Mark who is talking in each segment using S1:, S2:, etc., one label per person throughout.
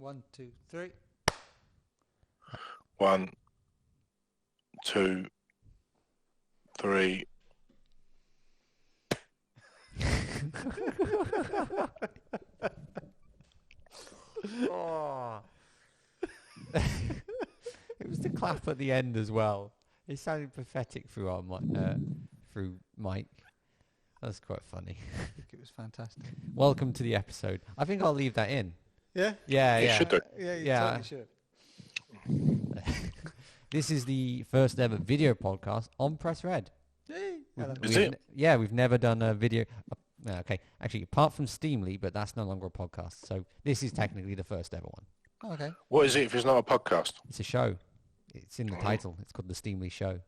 S1: 1, 2, 3.
S2: 1, 2, 3.
S3: Oh. It was the clap at the end as well. It sounded pathetic through our through Mike. That's quite funny.
S1: I think it was fantastic.
S3: Welcome to the episode. I think I'll leave that in.
S1: Yeah?
S3: Yeah,
S2: You
S3: yeah.
S2: should do.
S1: Yeah, you
S3: Yeah.
S1: totally should.
S3: This is the first ever video podcast on Press Red.
S1: Yay. Hello.
S2: Is it?
S3: Yeah, we've never done a video. Okay, actually, apart from Steamly, but that's no longer a podcast. So this is technically the first ever one.
S1: Okay.
S2: What is it if it's not a podcast?
S3: It's a show. It's in the title. It's called The Steamly Show.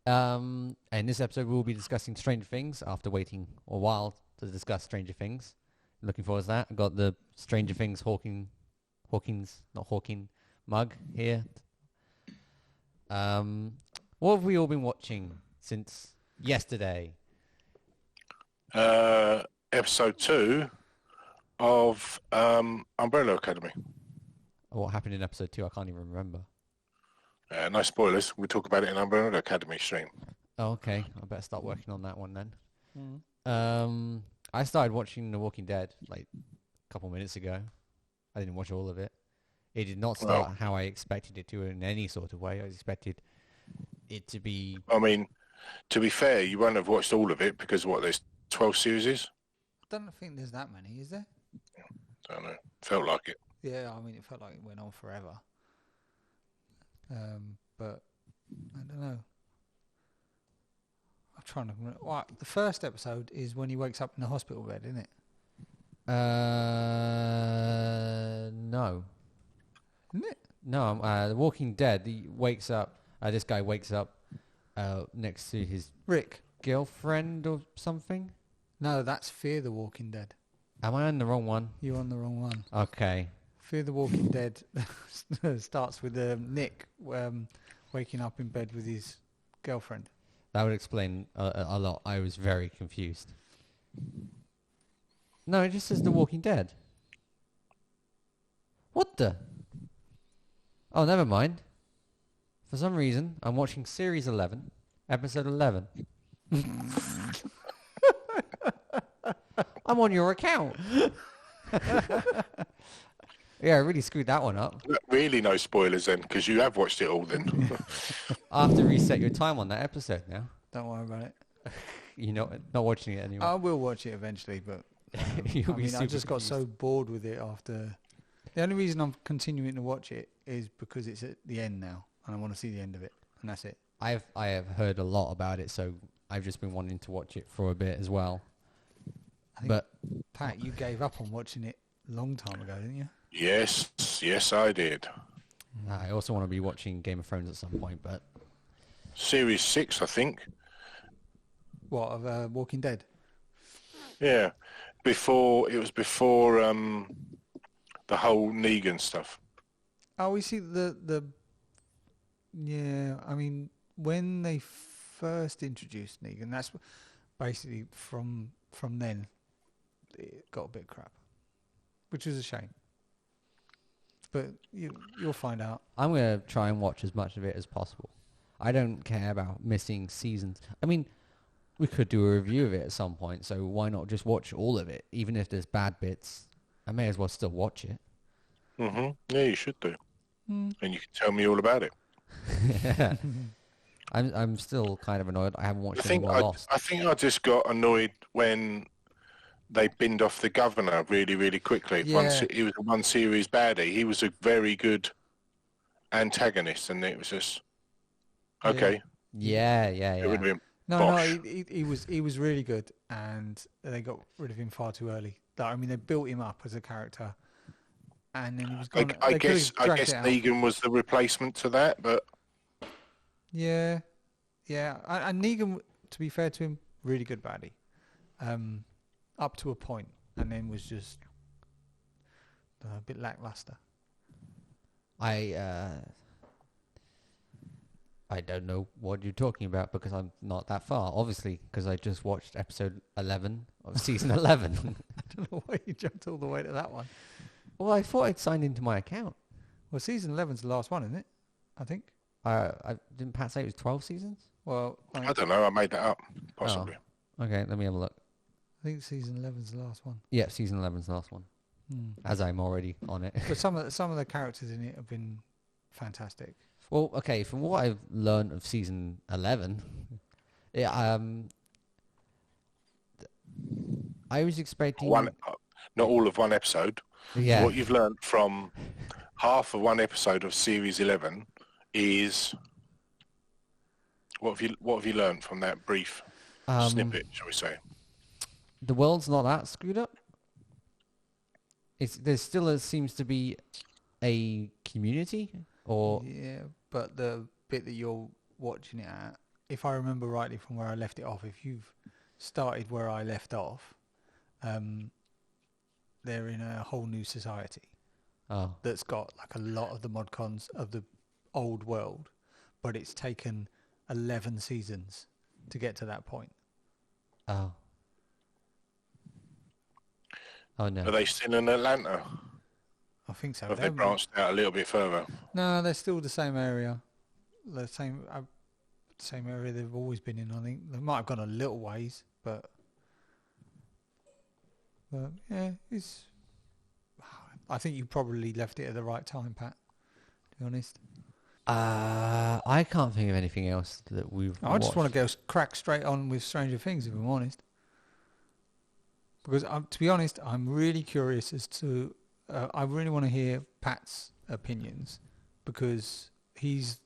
S3: In this episode, we'll be discussing Stranger Things after waiting a while to discuss Stranger Things. Looking forward to that. I've got the Stranger Things Hawkins mug here. What have we all been watching since yesterday?
S2: Episode 2 of Umbrella Academy.
S3: What happened in episode 2? I can't even remember.
S2: No spoilers. We'll talk about it in Umbrella Academy stream.
S3: Oh, okay. I better start working on that one then.
S1: Mm.
S3: I started watching The Walking Dead like a couple minutes ago. I didn't watch all of it. It did not start how I expected it to in any sort of way. I expected it to be...
S2: I mean, to be fair, you won't have watched all of it because there's 12 series?
S1: I don't think there's that many, is there?
S2: I don't know. Felt like it.
S1: Yeah, I mean, it felt like it went on forever. But I don't know. I'm trying to remember. Well, the first episode is when he wakes up in the hospital bed, isn't it?
S3: No.
S1: Isn't it?
S3: No, The Walking Dead, this guy wakes up next to his
S1: Rick.
S3: girlfriend or something.
S1: No, that's Fear the Walking Dead.
S3: Am I on the wrong one?
S1: You're on the wrong one.
S3: Okay.
S1: Fear the Walking Dead starts with Nick waking up in bed with his girlfriend.
S3: That would explain a lot. I was very confused. No, it just says The Walking Dead. What the? Oh, never mind. For some reason, I'm watching Series 11, Episode 11. I'm on your account. Yeah, I really screwed that one up.
S2: Really no spoilers then, because you have watched it all then.
S3: I have to reset your time on that episode now.
S1: Don't worry about it.
S3: You're not watching it anymore.
S1: I will watch it eventually, but
S3: You'll be
S1: I
S3: super
S1: just got
S3: confused.
S1: so bored with it after. The only reason I'm continuing to watch it is because it's at the end now, and I want to see the end of it, and that's it.
S3: I have heard a lot about it, so I've just been wanting to watch it for a bit as well.
S1: I think,
S3: But
S1: Pat, you gave up on watching it a long time ago, didn't you?
S2: Yes, I did.
S3: I also want to be watching Game of Thrones at some point, but
S2: Series 6, I think.
S1: What, of Walking Dead?
S2: Yeah. Before the whole Negan stuff.
S1: Oh, we see the yeah, I mean, when they first introduced Negan, that's basically from then it got a bit crap, which is a shame. But you'll find out.
S3: I'm going to try and watch as much of it as possible. I don't care about missing seasons. I mean, we could do a review of it at some point, so why not just watch all of it? Even if there's bad bits, I may as well still watch it.
S2: Yeah, you should do. And you can tell me all about it.
S3: I'm still kind of annoyed. I haven't watched any more Lost.
S2: I think I just got annoyed when they binned off the governor really, really quickly.
S1: Yeah.
S2: He was a one series baddie. He was a very good antagonist, and it was just okay.
S3: Yeah.
S2: It would have been
S1: No,
S2: bosh.
S1: he was really good, and they got rid of him far too early. I mean, they built him up as a character, and then he was gone.
S2: I
S1: they
S2: guess
S1: could've dragged it out.
S2: Negan was the replacement to that, but
S1: Yeah. And Negan, to be fair to him, really good baddie, up to a point, and then was just a bit lackluster.
S3: I don't know what you're talking about because I'm not that far. Obviously, because I just watched episode 11 of season 11.
S1: don't know why you jumped all the way to that one.
S3: Well, I thought I'd signed into my account.
S1: Well, season 11's the last one, isn't it? I think.
S3: Didn't Pat say it was 12 seasons?
S1: Well,
S2: I don't know. I made that up, possibly.
S3: Okay, let me have a look.
S1: I think season 11's the last one.
S3: Yeah, season 11's the last one. As I'm already on it.
S1: But some of the characters in it have been fantastic.
S3: Well, okay, from what I've learned of season 11, I was expecting...
S2: Not all of one episode.
S3: Yeah.
S2: What you've learned from half of one episode of series 11 is... What have you learned from that brief snippet, shall we say?
S3: The world's not that screwed up. There still seems to be a community, or...
S1: Yeah, but the bit that you're watching it at, if I remember rightly from where I left it off, if you've started where I left off, they're in a whole new society that's got like a lot of the mod cons of the old world, but it's taken 11 seasons to get to that point.
S3: Oh no.
S2: Are they still in Atlanta?
S1: I think so.
S2: Or have they branched out a little bit further?
S1: No, they're still the same area. The same area they've always been in, I think. They might have gone a little ways, but yeah, it's... I think you probably left it at the right time, Pat, to be honest.
S3: I can't think of anything else that we've
S1: I just want
S3: watched.
S1: to go crack straight on with Stranger Things, if I'm honest. Because, to be honest, I'm really curious as to... I really want to hear Pat's opinions, because he's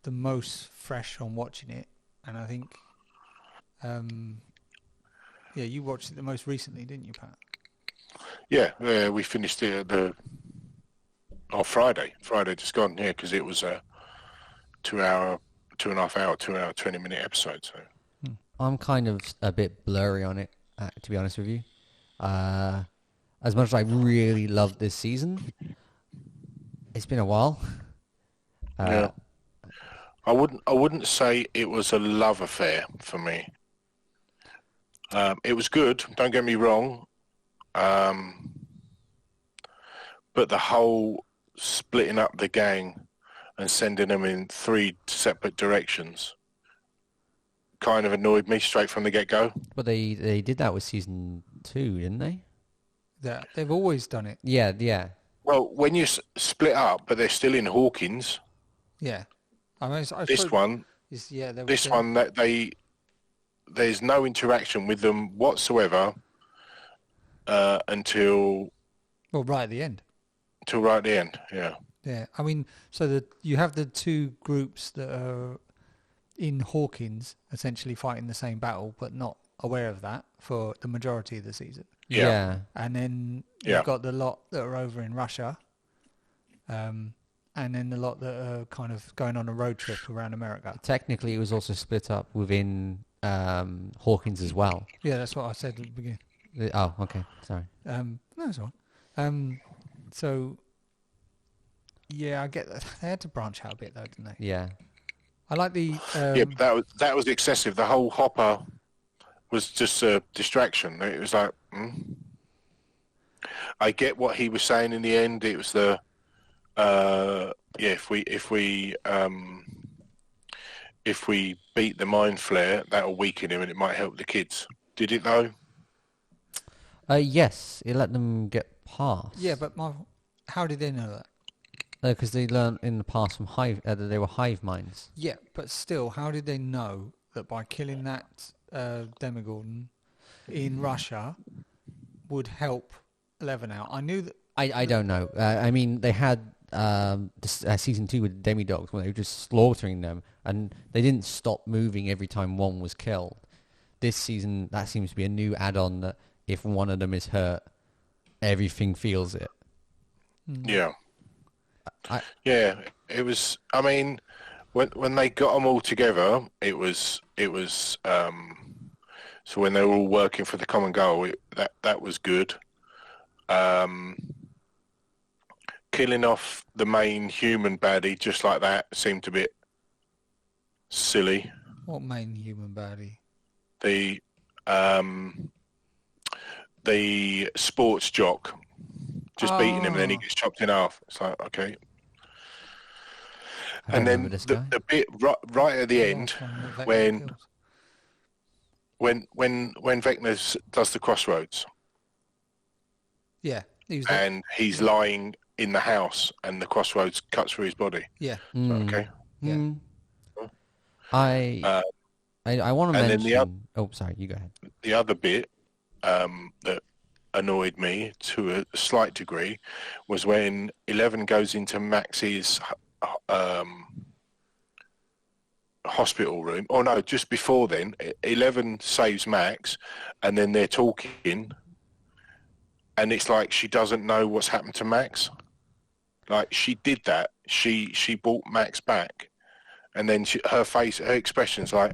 S1: the most fresh on watching it. And I think... yeah, you watched it the most recently, didn't you, Pat?
S2: Yeah, we finished it Friday just gone, yeah, because it was a 2.5 hour, 20-minute episode. So
S3: I'm kind of a bit blurry on it, to be honest with you. As much as I really loved this season, it's been a while.
S2: yeah, I wouldn't say it was a love affair for me. It was good, don't get me wrong, but the whole splitting up the gang and sending them in 3 separate directions kind of annoyed me straight from the get-go.
S3: But they did that with season 2, didn't they?
S1: They've always done it.
S3: Yeah.
S2: Well, when you split up, but they're still in Hawkins.
S1: Yeah. I mean,
S2: This one, there's no interaction with them whatsoever until...
S1: Well, right at the end.
S2: Till right at the end, yeah.
S1: Yeah, I mean, so you have the two groups that are in Hawkins essentially fighting the same battle, but not aware of that for the majority of the season.
S2: Yeah.
S1: And then you've got the lot that are over in Russia, and then the lot that are kind of going on a road trip around America.
S3: Technically, it was also split up within Hawkins as well.
S1: Yeah, that's what I said at the beginning.
S3: Oh, okay. Sorry.
S1: No, it's all right. So, yeah, I get that. They had to branch out a bit, though, didn't they?
S3: Yeah.
S1: I like the...
S2: yeah, but that was excessive. The whole Hopper was just a distraction. It was like... I get what he was saying in the end. It was the... if we beat the mind flare, that'll weaken him and it might help the kids. Did it, though?
S3: Yes, it let them get past.
S1: Yeah, but how did they know that?
S3: Because they learned in the past from that they were hive minds.
S1: Yeah, but still, how did they know that by killing that Demogorgon in Russia would help 11 out? I knew that...
S3: I don't know. I mean, they had season 2 with demi-dogs when they were just slaughtering them, and they didn't stop moving every time one was killed. This season, that seems to be a new add-on that if one of them is hurt, everything feels it.
S2: Yeah. Yeah, it was... I mean, when they got them all together, it was so when they were all working for the common goal, that was good. Killing off the main human baddie just like that seemed a bit silly.
S1: What main human baddie?
S2: the sports jock just beating him, and then he
S1: Oh.
S2: gets chopped in half. It's like, okay.
S3: I don't
S2: And
S3: remember
S2: then
S3: this guy.
S2: the bit right at the
S1: The
S2: end,
S1: last one that Vecna
S2: when
S1: kills.
S2: when Vecna does the crossroads,
S1: Yeah, he was there.
S2: and he's lying in the house, and the crossroads cuts through his body.
S1: Yeah,
S2: So, okay.
S1: Yeah.
S3: Mm. I
S2: Uh,
S3: want to
S2: and then
S3: mention. Oh, sorry. You go ahead.
S2: the other bit that annoyed me to a slight degree was when 11 goes into Max's hospital room. Oh no, just before then, 11 saves Max, and then they're talking, and it's like she doesn't know what's happened to Max. Like, she did that. She brought Max back, and then her expression's like,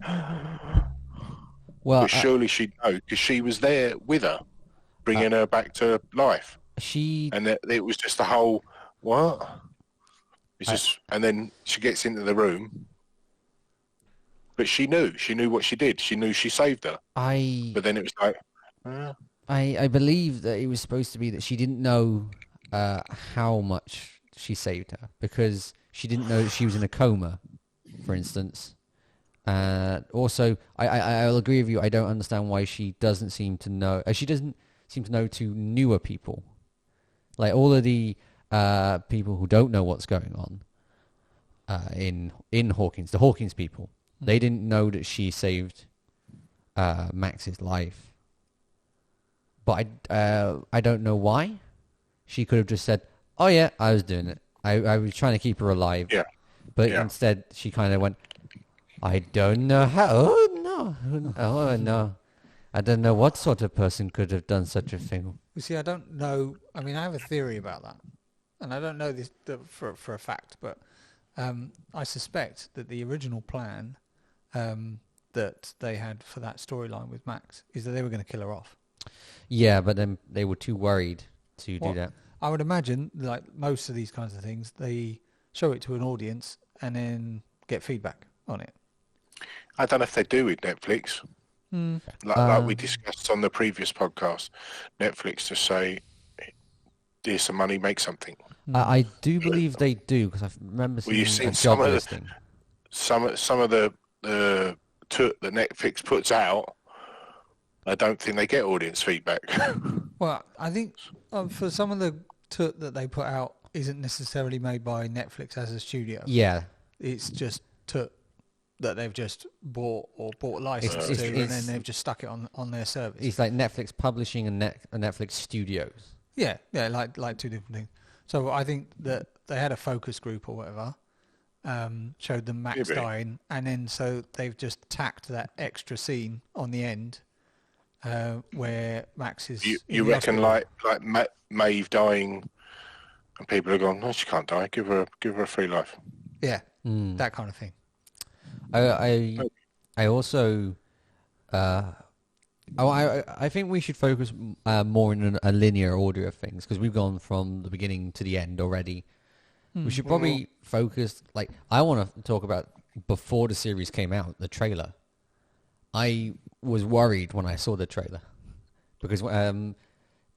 S3: Well,
S2: but surely she'd know because she was there with her, bringing her back to life.
S3: she.
S2: And it was just a whole, what? It's just, and then she gets into the room, but she knew what she did. She knew she saved her. But then it was like,
S3: I believe that it was supposed to be that she didn't know how much she saved her because she didn't know that she was in a coma, for instance. Also, I'll agree with you. I don't understand why she doesn't seem to know. She doesn't seem to know to newer people, like all of the people who don't know what's going on in Hawkins. The Hawkins people, they didn't know that she saved Max's life. But I don't know why. She could have just said, "Oh yeah, I was doing it. I was trying to keep her alive."
S2: Yeah.
S3: But
S2: Yeah.
S3: instead, she kind of went, "I don't know how. Oh no. Oh no. I don't know what sort of person could have done such a thing."
S1: You see, I don't know. I mean, I have a theory about that, and I don't know this for a fact, but I suspect that the original plan that they had for that storyline with Max is that they were going to kill her off.
S3: Yeah, but then they were too worried to do that.
S1: I would imagine, like most of these kinds of things, they show it to an audience and then get feedback on it.
S2: I don't know if they do with Netflix. Like we discussed on the previous podcast, Netflix just say, "Here's some money, make something."
S3: I do believe they do because I remember
S2: Well, you've
S3: seeing
S2: seen
S3: a job listing.
S2: some of the took that Netflix puts out. I don't think they get audience feedback.
S1: Well, I think for some of the took that they put out isn't necessarily made by Netflix as a studio.
S3: Yeah,
S1: It's just took that they've just bought license
S3: It's-
S1: to,
S3: it's-
S1: and then they've just stuck it on their service.
S3: it's like Netflix publishing and Netflix studios.
S1: Yeah, like two different things. So I think that they had a focus group or whatever, showed them Max
S2: Maybe.
S1: dying, and then so they've just tacked that extra scene on the end where Max is.
S2: you
S1: in the
S2: reckon
S1: hospital.
S2: like Maeve dying, and people are going, "No, she can't die. Give her a free life."
S1: Yeah, that kind of thing.
S3: I also I think we should focus more in a linear order of things because we've gone from the beginning to the end already. We should probably focus. Like, I want to talk about before the series came out, the trailer. I was worried when I saw the trailer because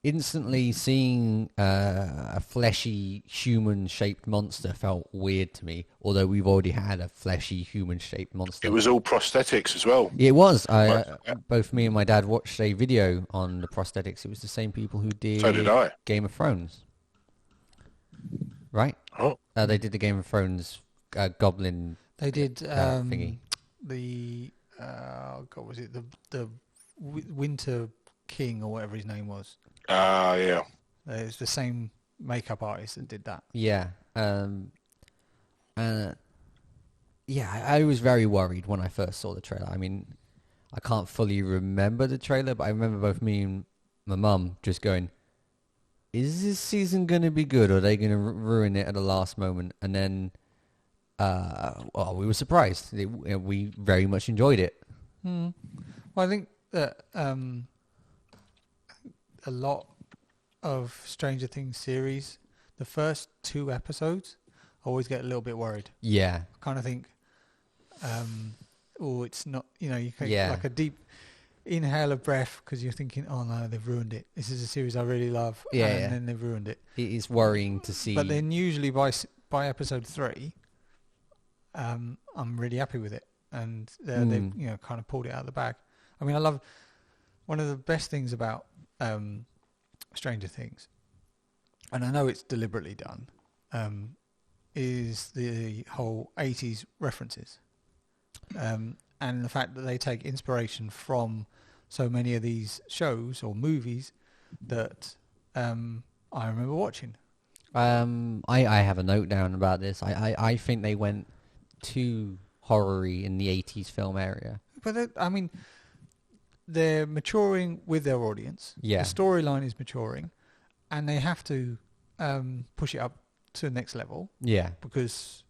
S3: instantly seeing a fleshy human-shaped monster felt weird to me. Although we've already had a fleshy human-shaped monster.
S2: It was all prosthetics as well.
S3: It was. Both me and my dad watched a video on the prosthetics. It was the same people who did,
S2: So did I.
S3: Game of Thrones. Right?
S2: Oh,
S3: They did the Game of Thrones goblin
S1: They did
S3: thingy.
S1: the God, was it the Winter King or whatever his name was?
S2: yeah.
S1: It's the same makeup artist that did that.
S3: Yeah. I was very worried when I first saw the trailer. I mean, I can't fully remember the trailer, but I remember both me and my mum just going, is this season going to be good or are they going to ruin it at the last moment? And then, we were surprised. We very much enjoyed it.
S1: Well, I think that a lot of Stranger Things series, the first 2 episodes, I always get a little bit worried.
S3: Yeah.
S1: Kind of think, it's not, you can
S3: Yeah.
S1: like a deep. inhale of breath because you're thinking, oh no, they've ruined it. This is a series I really love,
S3: Yeah,
S1: and
S3: yeah.
S1: then they've ruined it.
S3: It is worrying to see.
S1: But then usually by episode 3, I'm really happy with it, and they've kind of pulled it out of the bag. I mean, I love one of the best things about Stranger Things, and I know it's deliberately done, is the whole 80s references, and the fact that they take inspiration from so many of these shows or movies that I remember watching.
S3: I have a note down about this. I think they went too horror-y in the 80s film area.
S1: But I mean, they're maturing with their audience.
S3: Yeah.
S1: The storyline is maturing, and they have to push it up to the next level.
S3: Yeah.
S1: Because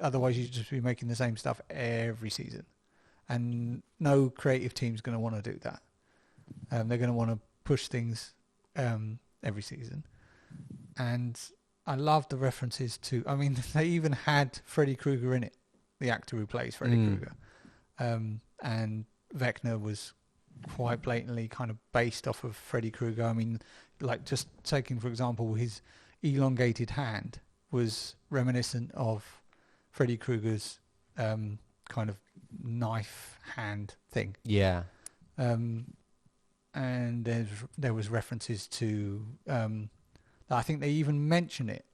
S1: otherwise you'd just be making the same stuff every season. And no creative team's going to want to do that. They're going to want to push things every season. And I love the references to... I mean, they even had Freddy Krueger in it, the actor who plays Freddy Krueger. And Vecna was quite blatantly kind of based off of Freddy Krueger. I mean, like just taking, for example, his elongated hand was reminiscent of Freddy Krueger's kind of knife hand thing.
S3: Yeah.
S1: And there was references to... I think they even mention it.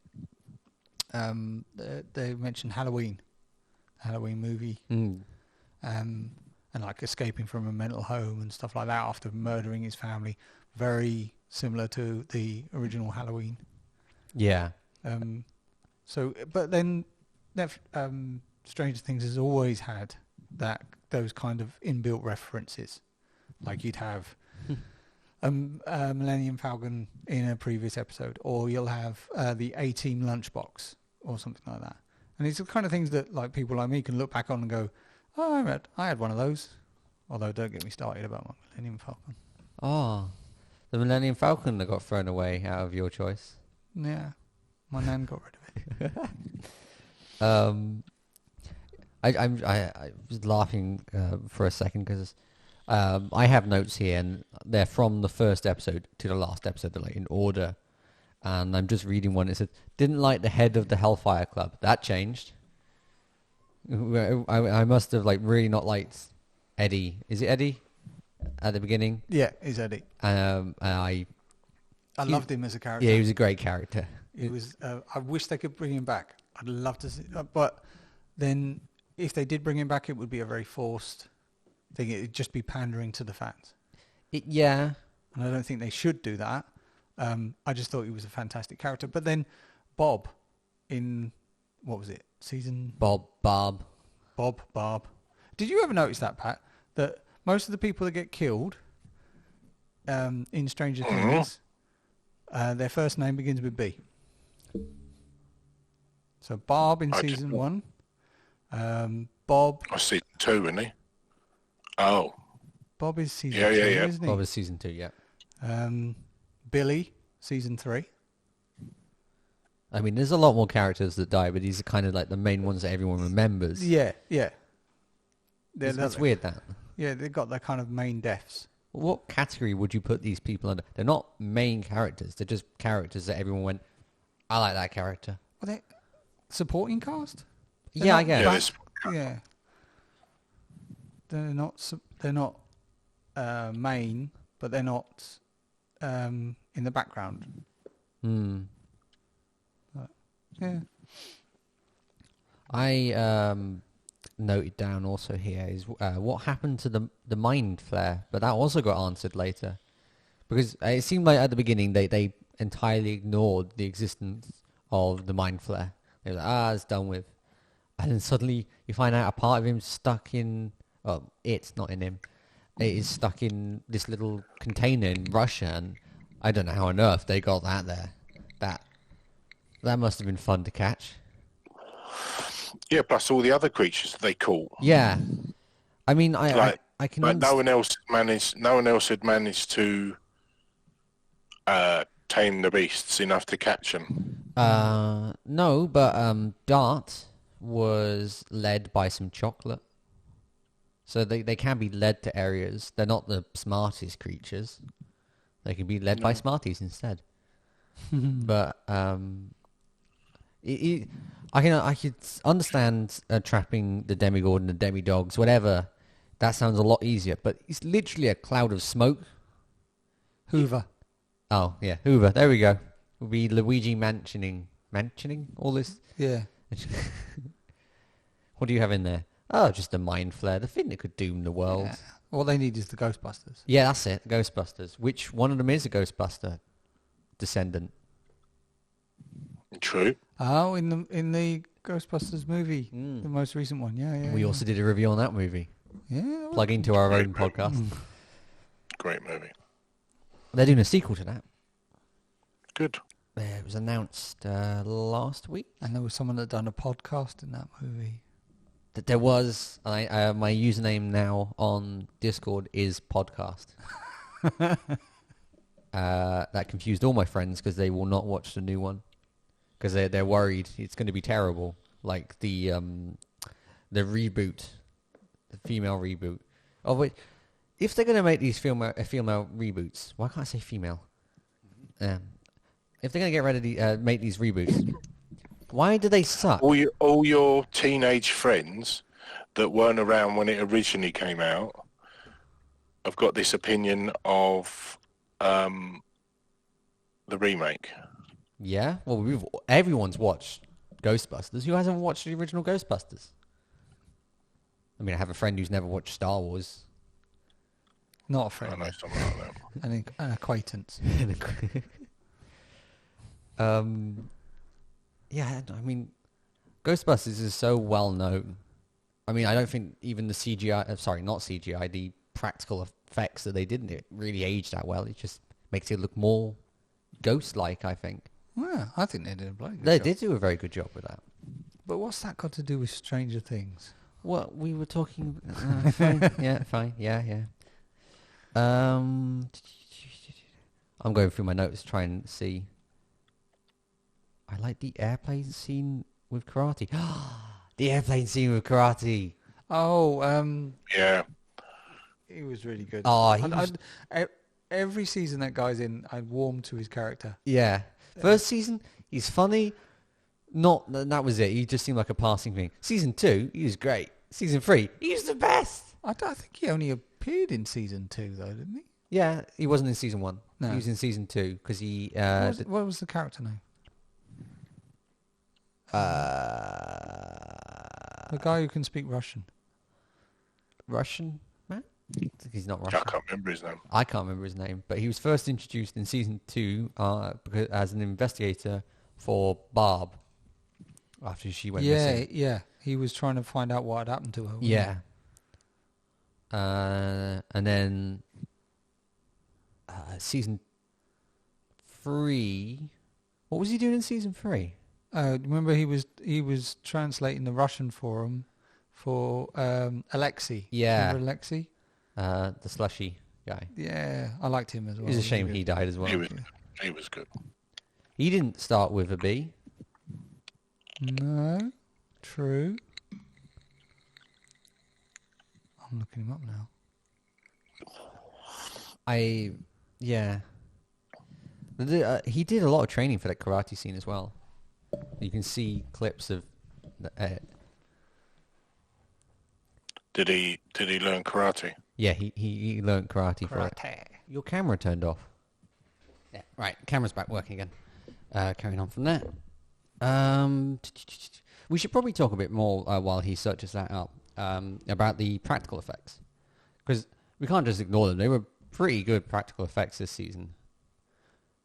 S1: They mentioned Halloween movie, and like escaping from a mental home and stuff like that after murdering his family. Very similar to the original Halloween.
S3: Yeah.
S1: So, but then Stranger Things has always had those kind of inbuilt references, like you'd have. Millennium Falcon in a previous episode, or you'll have the A-Team lunchbox or something like that. And it's the kind of things that like people like me can look back on and go, oh, I had one of those. Although don't get me started about my Millennium Falcon.
S3: Oh, the Millennium Falcon that got thrown away out of your choice.
S1: Yeah, my nan got rid of it.
S3: I was laughing for a second because I have notes here, and they're from the first episode to the last episode, they're like in order. And I'm just reading one. It said, "Didn't like the head of the Hellfire Club. That changed." I must have like really not liked Eddie. Is it Eddie at the beginning?
S1: Yeah, it's Eddie.
S3: I
S1: loved him as a character.
S3: Yeah, he was a great character.
S1: It was. I wish they could bring him back. I'd love to see, but then if they did bring him back, it would be a very forced thing. It'd just be pandering to the fans.
S3: Yeah.
S1: And I don't think they should do that. I just thought he was a fantastic character. But then Bob in, what was it, season...
S3: Barb.
S1: Did you ever notice that, Pat? That most of the people that get killed in Stranger Things, their first name begins with B. So Barb in season 1. Bob...
S2: I see 2, isn't he? Oh.
S1: Bob is season 2,
S2: yeah.
S1: isn't he?
S3: Bob is season 2, yeah.
S1: Billy, season 3.
S3: I mean, there's a lot more characters that die, but these are kind of like the main ones that everyone remembers.
S1: Yeah.
S3: That's weird, that.
S1: Yeah, they've got their kind of main deaths.
S3: What category would you put these people under? They're not main characters. They're just characters that everyone went, I like that character.
S1: Well, they supporting cast?
S3: Yeah, I guess.
S1: Yeah. They're not main, but they're not in the background. But, yeah.
S3: I noted down also here is what happened to the mind flare, but that also got answered later, because it seemed like at the beginning they entirely ignored the existence of the mind flare. They were like, it's done with, and then suddenly you find out a part of him stuck in. Well, it's not in him. It is stuck in this little container in Russia, and I don't know how on earth they got that there. That must have been fun to catch.
S2: Yeah, plus all the other creatures they caught.
S3: Yeah, I mean, I can.
S2: But no one else had managed to tame the beasts enough to catch them.
S3: No, but Dart was led by some chocolate. So they can be led to areas. They're not the smartest creatures. They can be led by Smarties instead. But I could understand trapping the demigod and the demidogs, whatever. That sounds a lot easier. But it's literally a cloud of smoke.
S1: Hoover.
S3: Oh yeah, Hoover. There we go. We'll be Luigi mansioning all this.
S1: Yeah.
S3: What do you have in there? Oh, just a mind flare. The thing that could doom the world.
S1: Yeah. All they need is the Ghostbusters.
S3: Yeah, that's it. Ghostbusters. Which one of them is a Ghostbuster descendant?
S2: True.
S1: Oh, in the Ghostbusters movie, the most recent one. Yeah.
S3: We also did a review on that movie.
S1: Yeah.
S3: Plug into our own podcast.
S2: Great movie.
S3: They're doing a sequel to that.
S2: Good.
S3: It was announced last week.
S1: And there was someone that done a podcast in that movie.
S3: That there was. My username now on Discord is podcast. That confused all my friends because they will not watch the new one because they're worried it's going to be terrible, like the reboot, the female reboot. Oh wait, if they're going to make these female reboots, why can't I say female? If they're going to get ready to make these reboots, why do they suck?
S2: All your teenage friends that weren't around when it originally came out have got this opinion of the remake.
S3: Yeah, well, everyone's watched Ghostbusters. Who hasn't watched the original Ghostbusters? I mean, I have a friend who's never watched Star Wars.
S1: Not a
S2: I
S1: friend.
S2: know something like that.
S1: An acquaintance.
S3: Yeah, I mean, Ghostbusters is so well known. I mean, I don't think even the CGI, sorry, not CGI, the practical effects that they did in it really aged that well. It just makes it look more ghost-like, I think.
S1: Well, I think they did a bloody good
S3: They
S1: job.
S3: did do a very good job with that.
S1: But what's that got to do with Stranger Things?
S3: Well, we were talking... fine. Yeah, fine. Yeah. I'm going through my notes to try and see. I like the airplane scene with karate. The airplane scene with karate.
S1: Oh,
S2: Yeah.
S1: he was really good.
S3: Oh,
S1: every season that guy's in, I warm to his character.
S3: Yeah. First season, he's funny. That was it. He just seemed like a passing thing. Season 2, he was great. Season 3, he was the best.
S1: I think he only appeared in season 2, though, didn't he?
S3: Yeah, he wasn't in season 1.
S1: No.
S3: He was in season 2 because he...
S1: What was the character name? The guy who can speak Russian.
S3: Russian man? He's not Russian.
S2: I can't remember his name.
S3: I can't remember his name, but he was first introduced in season 2 as an investigator for Barb after she went missing.
S1: Yeah. He was trying to find out what had happened to her. wasn't
S3: Yeah. And then season 3. What was he doing in season 3?
S1: Remember he was translating the Russian for him for Alexei.
S3: Yeah.
S1: Remember Alexei?
S3: The slushy guy.
S1: Yeah, I liked him as well.
S3: It was a shame he died as well.
S2: He was good.
S3: He didn't start with a B.
S1: No, true. I'm looking him up now.
S3: Yeah. He did a lot of training for that karate scene as well. You can see clips of...
S2: Did he learn karate?
S3: Yeah, he learned karate for it. Your camera turned off. Yeah, right. Camera's back working again. Carrying on from there. We should probably talk a bit more while he searches that up about the practical effects. Because we can't just ignore them. They were pretty good practical effects this season.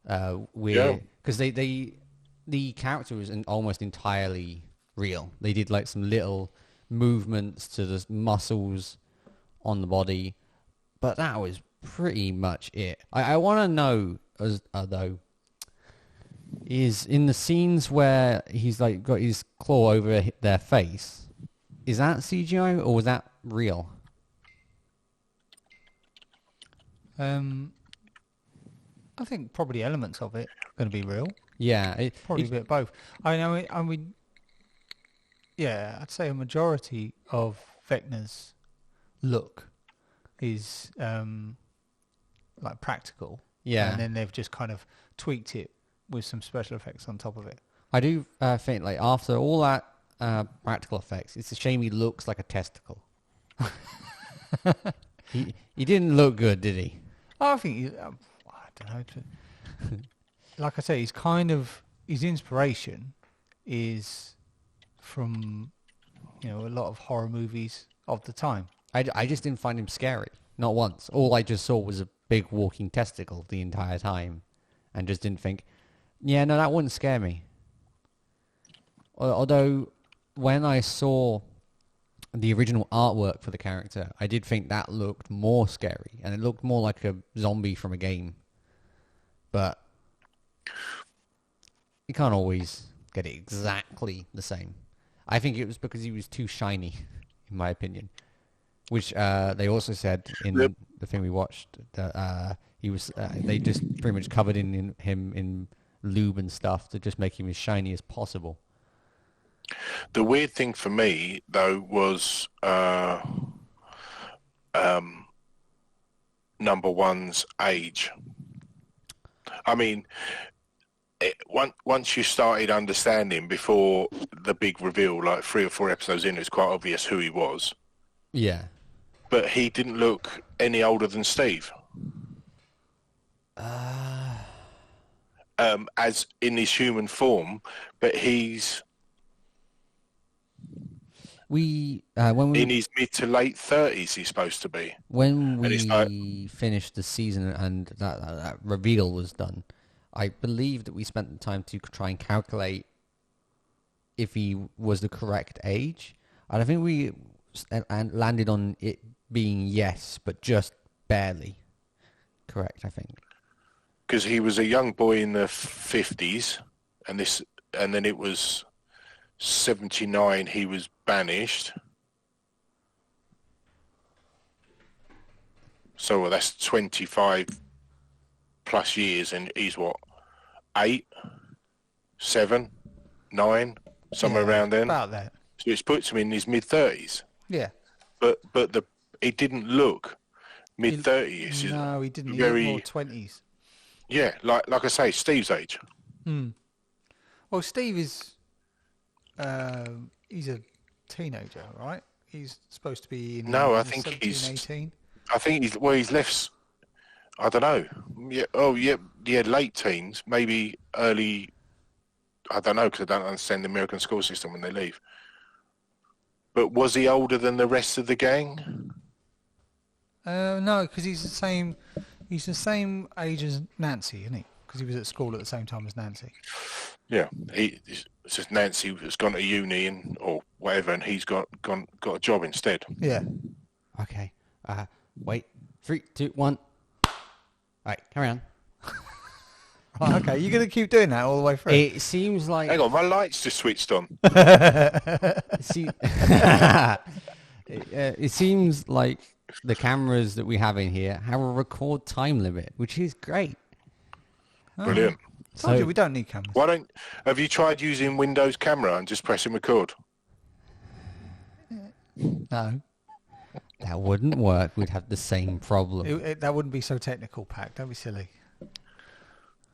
S3: Because the character was almost entirely real. They did like some little movements to the muscles on the body, but that was pretty much it. I want to know, though, is in the scenes where he's like got his claw over their face, is that CGI or was that real?
S1: I think probably elements of it are going to be real.
S3: Yeah,
S1: Probably a bit of both. I mean, yeah, I'd say a majority of Vecna's look is like practical.
S3: Yeah.
S1: And then they've just kind of tweaked it with some special effects on top of it.
S3: I do think, like, after all that practical effects, it's a shame he looks like a testicle. he didn't look good, did he?
S1: I think I don't know. Like I say, his inspiration is from a lot of horror movies of the time.
S3: I just didn't find him scary, not once. All I just saw was a big walking testicle the entire time, and just didn't think, yeah, no, that wouldn't scare me. Although, when I saw the original artwork for the character, I did think that looked more scary, and it looked more like a zombie from a game. But you can't always get it exactly the same. I think it was because he was too shiny, in my opinion. Which they also said in the thing we watched that he was. They just pretty much covered him in lube and stuff to just make him as shiny as possible.
S2: The weird thing for me, though, was number one's age. I mean, once you started understanding before the big reveal, like 3 or 4 episodes in, it's quite obvious who he was.
S3: Yeah.
S2: But he didn't look any older than Steve. As in his human form, but he's in his mid to late 30s. He's supposed to be.
S3: When we finished the season and that reveal was done, I believe that we spent the time to try and calculate if he was the correct age. And I think we landed on it being yes, but just barely correct, I think.
S2: Because he was a young boy in the 50s, and then it was 79. He was banished. So that's 25 plus years, and he's what, 8, 7, 9, somewhere around then.
S1: About that.
S2: So it puts him in his mid 30s.
S1: Yeah.
S2: But it didn't look mid 30s.
S1: No, he didn't. He
S2: Very
S1: looked more 20s.
S2: Yeah, like I say, Steve's age.
S1: Well, Steve is he's a teenager, right? He's supposed to be in
S2: No, I think
S1: 17,
S2: he's
S1: 18.
S2: I think he's left. I don't know. Yeah. Oh, yeah. Late teens, maybe early. I don't know, because I don't understand the American school system when they leave. But was he older than the rest of the gang?
S1: No, because he's the same. He's the same age as Nancy, isn't he? Because he was at school at the same time as Nancy.
S2: Yeah. It's just Nancy has gone to uni or whatever, and he's got a job instead.
S1: Yeah.
S3: Okay. Wait. 3, 2, 1. All right, carry on.
S1: Right, okay, you're going to keep doing that all the way through?
S3: It seems like...
S2: Hang on, my lights just switched on.
S3: It seems like the cameras that we have in here have a record time limit, which is great.
S2: Brilliant.
S1: Told you we don't need cameras.
S2: Have you tried using Windows camera and just pressing record?
S1: No.
S3: That wouldn't work. We'd have the same problem.
S1: That wouldn't be so technical, Pac. Don't be silly.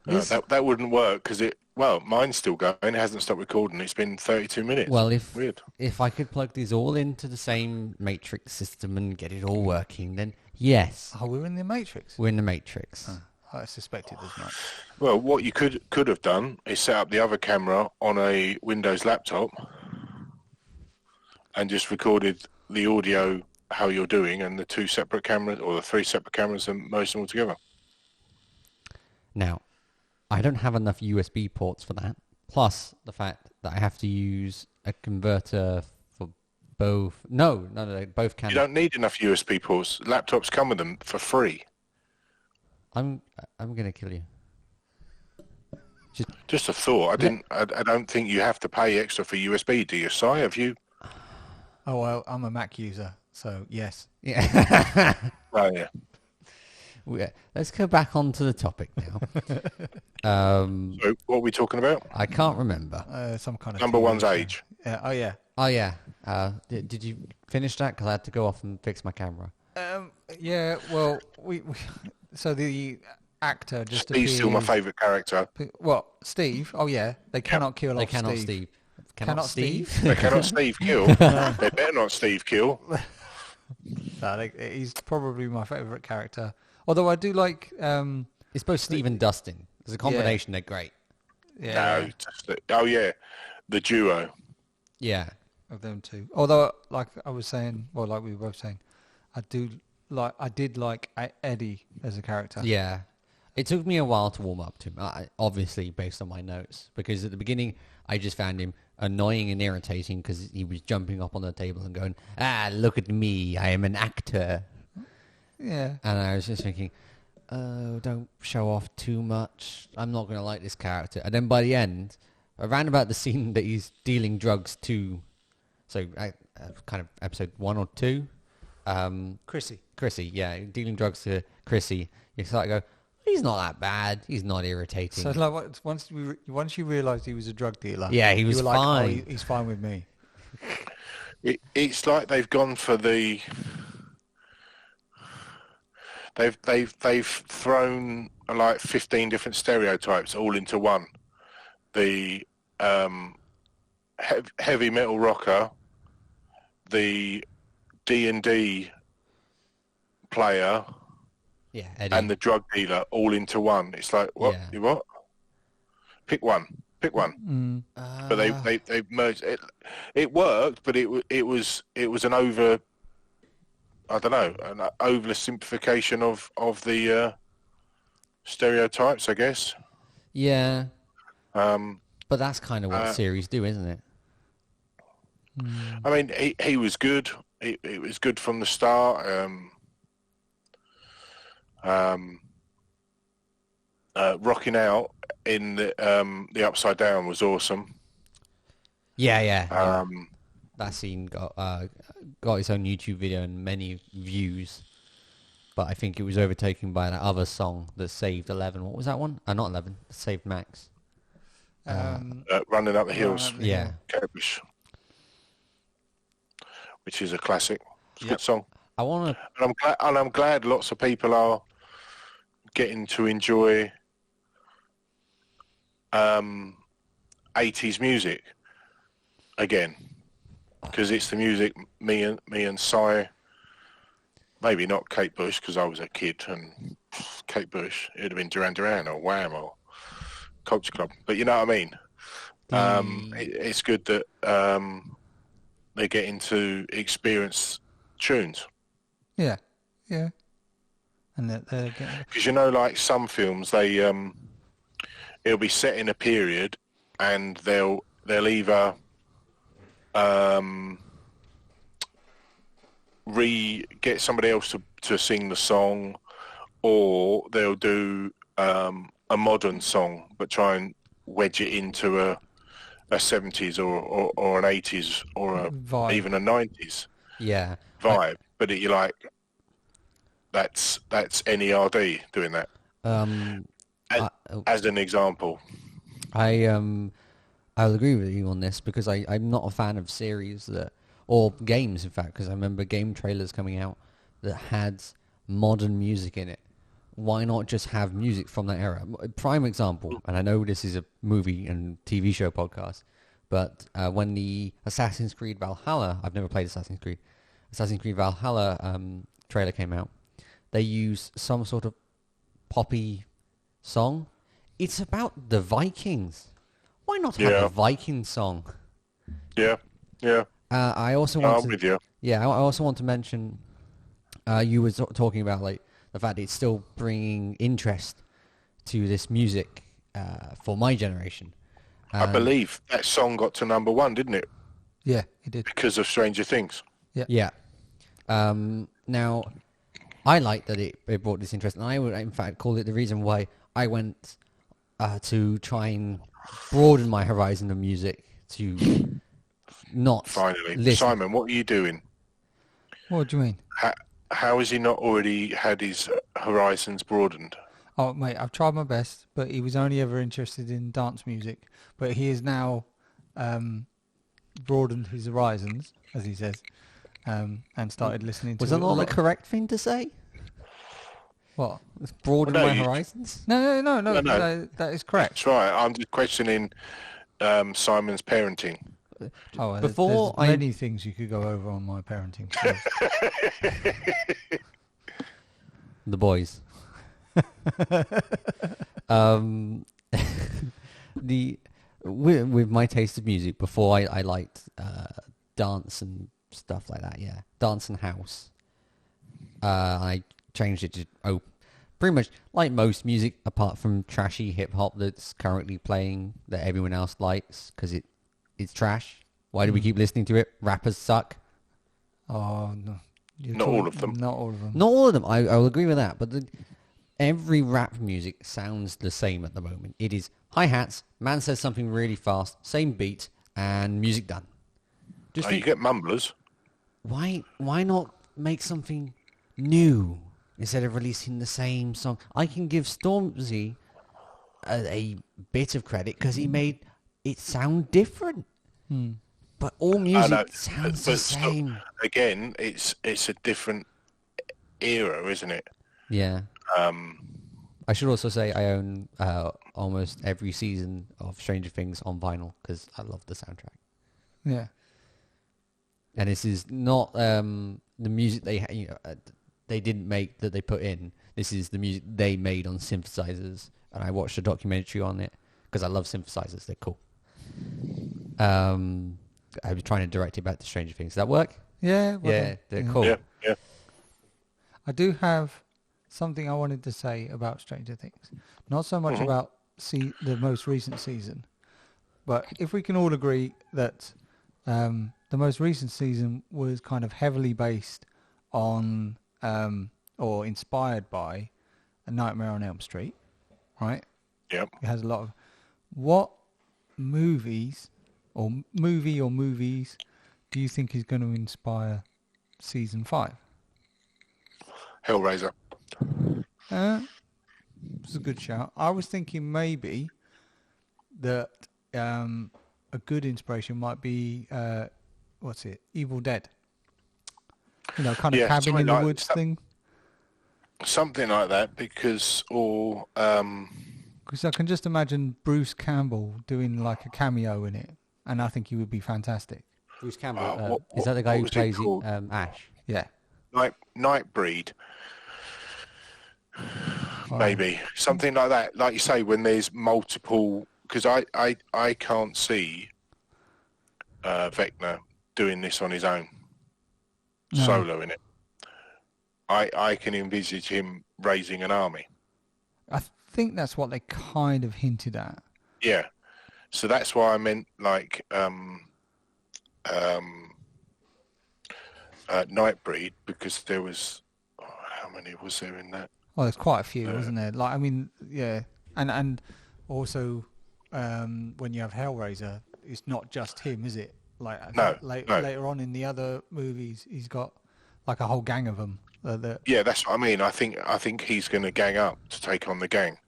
S2: That wouldn't work because mine's still going. It hasn't stopped recording. It's been 32 minutes.
S3: Well,
S2: Weird.
S3: if I could plug these all into the same matrix system and get it all working, then yes.
S1: Oh, we're in the Matrix?
S3: We're in the matrix.
S1: I suspected as much.
S2: Well, what you could have done is set up the other camera on a Windows laptop and just recorded the audio how you're doing, and the 2 separate cameras or the 3 separate cameras, and merge them all together.
S3: Now, I don't have enough USB ports for that. Plus the fact that I have to use a converter for both. No, both cameras.
S2: You don't need enough USB ports. Laptops come with them for free.
S3: I'm gonna kill you.
S2: Just a thought. I don't think you have to pay extra for USB, do you, Si? Have you?
S1: Oh, well, I'm a Mac user, so yes.
S3: Yeah.
S2: Oh, yeah.
S3: Let's go back onto the topic now.
S2: So what are we talking about?
S3: I can't remember.
S1: Some kind of
S2: Number one's age.
S1: Yeah. Oh, yeah.
S3: Oh yeah. Did you finish that? Because I had to go off and fix my camera.
S1: Yeah, well, we so the actor just
S2: Steve's still my
S1: appears.
S2: favourite character.
S1: What, Steve? Oh yeah, they cannot kill
S3: They
S1: off
S3: cannot
S1: Steve.
S3: Steve.
S1: Cannot Steve?
S2: They cannot Steve kill. They better not Steve kill.
S1: No, he's probably my favourite character. Although I do like.
S3: It's both Steve and Dustin. As a combination, they're great.
S1: Yeah,
S2: No, oh yeah, the duo.
S3: Yeah.
S1: of them two. Although, like I was saying, well, like we were both saying, I did like Eddie as a character.
S3: Yeah. It took me a while to warm up to him, obviously based on my notes, because at the beginning I just found him annoying and irritating because he was jumping up on the table and going, look at me, I am an actor.
S1: Yeah.
S3: And I was just thinking, oh, don't show off too much. I'm not going to like this character. And then by the end, around about the scene that he's dealing drugs to, so kind of episode 1 or 2. Chrissy, yeah, dealing drugs to Chrissy. You start to go, he's not that bad. He's not irritating.
S1: So like once you realised he was a drug dealer,
S3: yeah, he
S1: you
S3: was
S1: were like,
S3: fine.
S1: Oh, he's fine with me.
S2: It's like they've gone for the. They've thrown like 15 different stereotypes all into one. The heavy metal rocker, the D&D player,
S3: Yeah, Eddie.
S2: and the drug dealer all into one. It's like, what?
S3: Yeah.
S2: You what? Pick one. But they merged it. It worked, but it was an over. I don't know, an oversimplification of the stereotypes, I guess.
S3: Yeah. But that's kind of what series do, isn't it?
S2: I mean, he was good. It was good from the start. Rocking out in the Upside Down was awesome.
S3: Yeah. That scene got its own YouTube video and many views, but I think it was overtaken by that other song that saved 11. What was that one? Not 11. Saved Max.
S2: Running Up the Hills.
S3: Yeah.
S2: Cabbage, which is a classic. It's a good song.
S3: I want to.
S2: And I'm glad lots of people are getting to enjoy 80s music again, because it's the music me and Cy, maybe not Kate Bush because I was a kid and Kate Bush, it'd have been Duran Duran or Wham or Culture Club, but you know what I mean. It's good that they're getting to experience tunes.
S1: Yeah. And they're getting.
S2: Because you know, like some films, they it'll be set in a period, and they'll either get somebody else to sing the song, or they'll do a modern song but try and wedge it into a 70s or an 80s or even a 90s vibe. But you're like, that's NERD doing that. As an example.
S3: I'll agree with you on this because I'm not a fan of series or games, in fact, because I remember game trailers coming out that had modern music in it. Why not just have music from that era? Prime example, and I know this is a movie and TV show podcast, but when the Assassin's Creed Valhalla, I've never played Assassin's Creed Valhalla trailer came out, they used some sort of poppy song. It's about the Vikings. Why not have a Viking song?
S2: Yeah.
S3: I also want
S2: I'm with you.
S3: Yeah, I also want to mention, you were talking about like the fact that it's still bringing interest to this music for my generation.
S2: I believe that song got to number 1, didn't it?
S1: Yeah, it did.
S2: Because of Stranger Things.
S3: Yeah. Now, I like that it brought this interest, and I would, in fact, call it the reason why I went to try and broaden my horizon of music to not
S2: Finally.
S3: listen.
S2: Simon, what are you doing?
S1: What do you mean?
S2: How has he not already had his horizons broadened?
S1: Oh, mate, I've tried my best, but he was only ever interested in dance music. But he is now broadened his horizons, as he says, and started listening to.
S3: Was that
S1: a
S3: not the
S1: lot-
S3: correct thing to say?
S1: What?
S3: It's broaden
S2: Well, no,
S3: my
S2: you-
S3: horizons.
S1: No,
S2: No.
S1: that is correct.
S2: That's right. I'm just questioning Simon's parenting.
S1: Oh, well,
S3: Before
S1: there's
S3: I-
S1: many things you could go over on my parenting skills.
S3: The boys. um, with my taste of music, before I liked dance and stuff like that. Yeah, dance and house. I changed it to pretty much like most music, apart from trashy hip hop that's currently playing that everyone else likes because it's trash. Why do we keep listening to it? Rappers suck.
S1: Oh no,
S2: Not all of them.
S1: Not all of them.
S3: Not all of them. I will agree with that. But every rap music sounds the same at the moment. It is hi-hats, man says something really fast, same beat, and music done. Just
S2: You
S3: think,
S2: get mumblers.
S3: why not make something new instead of releasing the same song? I can give Stormzy a bit of credit because he made it sound different. But all music
S2: know,
S3: sounds
S2: but
S3: the
S2: still-
S3: same.
S2: Again, it's a different era, isn't it?
S3: Yeah. I should also say I own almost every season of Stranger Things on vinyl because I love the soundtrack.
S1: Yeah.
S3: And this is not the music they didn't make that they put in. This is the music they made on synthesizers, and I watched a documentary on it because I love synthesizers. They're cool. I was trying to direct you back to Stranger Things. Does that work?
S1: Yeah. well
S3: Yeah,
S1: done.
S3: they're cool.
S2: Yeah.
S1: I do have something I wanted to say about Stranger Things. Not so much about the most recent season, but if we can all agree that the most recent season was kind of heavily based on or inspired by A Nightmare on Elm Street, right?
S2: Yep.
S1: It has a lot of... What movies or movies do you think is going to inspire season 5?
S2: Hellraiser.
S1: It's a good shout. I was thinking maybe that a good inspiration might be Evil Dead. You know, kind of
S2: Yeah,
S1: cabin
S2: something
S1: in the
S2: like-
S1: woods thing.
S2: Something like that, because
S1: Because I can just imagine Bruce Campbell doing like a cameo in it, and I think he would be fantastic.
S3: Bruce Campbell,
S2: what-
S3: is that the guy
S2: what
S3: who
S2: was it
S3: plays
S2: called?
S3: Ash?
S1: Yeah.
S2: Nightbreed. Maybe something like that. Like you say, when there's multiple, because I can't see Vecna doing this on his own,
S1: No.
S2: solo in it. I can envisage him raising an army.
S1: I think that's what they kind of hinted at.
S2: Yeah, so that's why I meant like Nightbreed, because there was how many was there in that?
S1: Well, there's quite a few, wasn't there? Like, I mean, yeah, and also when you have Hellraiser, it's not just him, is it? Like, I
S2: No,
S1: think
S2: no.
S1: later on in the other movies, he's got like a whole gang of them.
S2: Yeah, that's what I mean. I think he's going to gang up to take on the gang.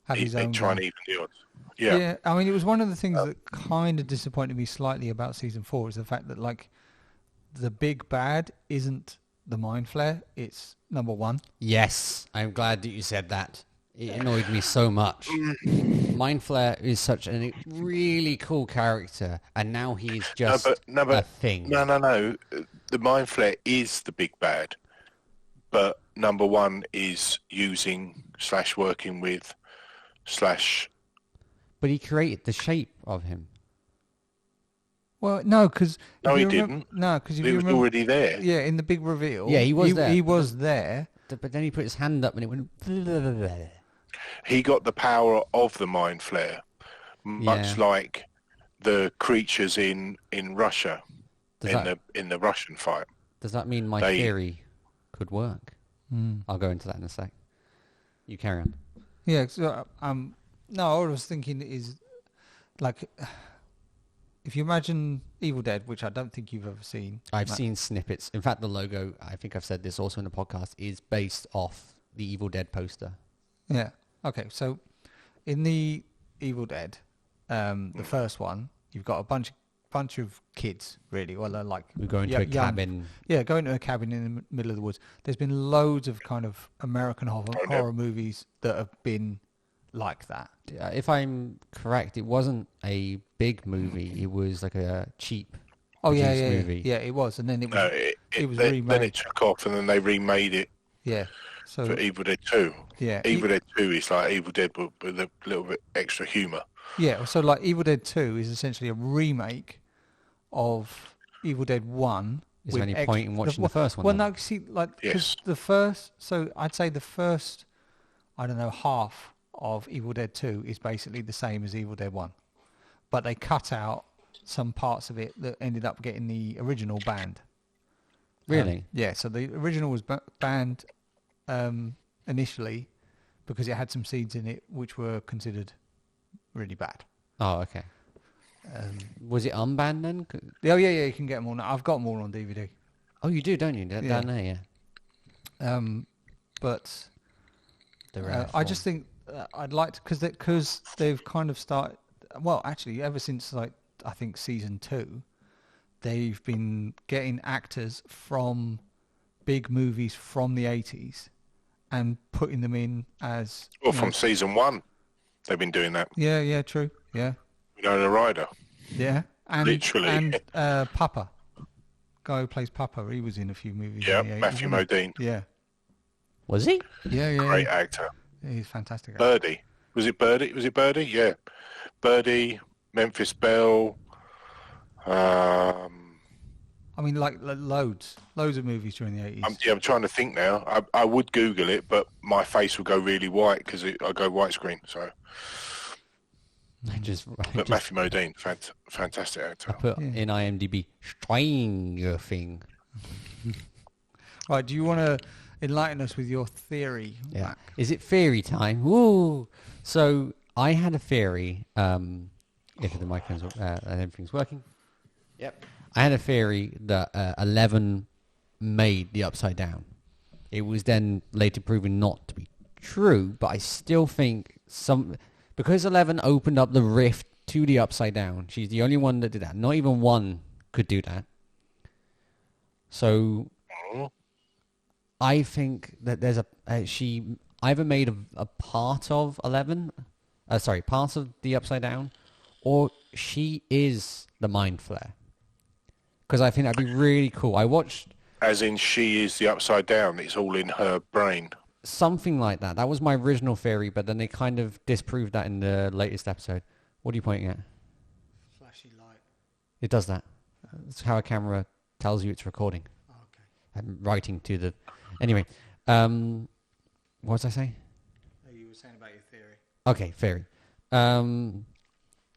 S1: Have his own
S2: Try and
S1: gang.
S2: even the odds. Yeah.
S1: I mean, it was one of the things that kind of disappointed me slightly about season 4 is the fact that like the big bad isn't the Mind Flayer; it's number 1.
S3: Yes, I'm glad that you said that. It annoyed me so much. Mind Flayer is such a really cool character, and now he's just a thing.
S2: No. The Mind Flayer is the big bad, but number 1 is using / working with /
S3: But he created the shape of him.
S1: Well, no, because
S2: No, he didn't.
S1: No, because if
S2: It
S1: you
S2: was
S1: remember,
S2: already there.
S1: yeah, in the big reveal,
S3: Yeah, he was there.
S1: He was there.
S3: But then he put his hand up and it went...
S2: He got the power of the Mind Flayer, much
S3: Yeah.
S2: like the creatures in Russia
S3: Does
S2: in the Russian fight.
S3: Does that mean my theory could work? I'll go into that in a sec. You carry on.
S1: Yeah. So, no, all I was thinking is like if you imagine Evil Dead, which I don't think you've ever seen.
S3: I've seen snippets. In fact, the logo, I think I've said this also in the podcast, is based off the Evil Dead poster.
S1: Yeah. Okay. So in the Evil Dead, the first one, you've got a bunch of bunch of kids, really. Well, they're like
S3: We go into a cabin.
S1: Yeah, go into a cabin in the middle of the woods. There's been loads of kind of American horror movies that have been like that.
S3: If I'm correct, it wasn't a big movie. It was like a cheap movie.
S1: Yeah, it was, and then it was was
S2: then,
S1: remade.
S2: then it took off, and then they remade it
S1: Yeah, so
S2: for Evil Dead 2.
S1: yeah,
S2: Evil Dead 2 is like Evil Dead with a little bit extra humour.
S1: yeah. So like Evil Dead 2 is essentially a remake of Evil Dead 1.
S3: Is there any point in watching the first one?
S1: Well,
S3: then?
S1: no, see, like because
S2: Yes.
S1: the first, so I'd say the first, I don't know, half of Evil Dead 2 is basically the same as Evil Dead 1, but they cut out some parts of it that ended up getting the original banned.
S3: Really?
S1: Yeah, so the original was banned initially because it had some scenes in it which were considered really bad.
S3: Oh, okay. Was it unbanned then?
S1: Oh yeah, you can get them all now. I've got them all on DVD.
S3: Oh, you do, don't you? Down there, yeah.
S1: But
S3: The rare
S1: I just think I'd like to, because they've kind of started. Well, actually, ever since like I think season 2, they've been getting actors from big movies from the 80s and putting them in as.
S2: Well, from season 1, they've been doing that.
S1: Yeah, true. Yeah,
S2: Winona Ryder.
S1: yeah, and
S2: Literally.
S1: and Papa, guy who plays Papa, he was in a few movies.
S2: Yeah,
S1: in the 80s,
S2: Matthew
S1: wasn't
S2: Modine.
S1: he? Yeah,
S3: Was he?
S1: yeah.
S2: Great actor.
S1: He's fantastic.
S2: Birdie. Was it Birdie? Yeah. Birdie, Memphis Belle.
S1: I mean, like loads of movies during the 80s.
S2: I'm trying to think now. I would Google it, but my face would go really white because I go widescreen. So, but Matthew Modine, fantastic actor.
S3: I put in IMDb Stranger Thing.
S1: Right, do you want to enlighten us with your theory?
S3: Yeah.
S1: Mac?
S3: Is it theory time? Woo! So I had a theory. If the microphone's and everything's working. Yep. I had a theory that 11 made the Upside Down. It was then later proven not to be true, but I still think because 11 opened up the rift to the Upside Down. She's the only one that did that. Not even one could do that. So I think that there's she either made a part of 11, part of the Upside Down, or she is the Mind Flayer. Because I think that'd be really cool. I watched...
S2: As in she is the Upside Down. It's all in her brain.
S3: Something like that. That was my original theory, but then they kind of disproved that in the latest episode. What are you pointing at?
S1: Flashy light.
S3: It does that. That's how a camera tells you it's recording.
S1: Oh, okay.
S3: I'm writing to the... Anyway, what was I saying?
S1: You were saying about your theory.
S3: Okay, theory.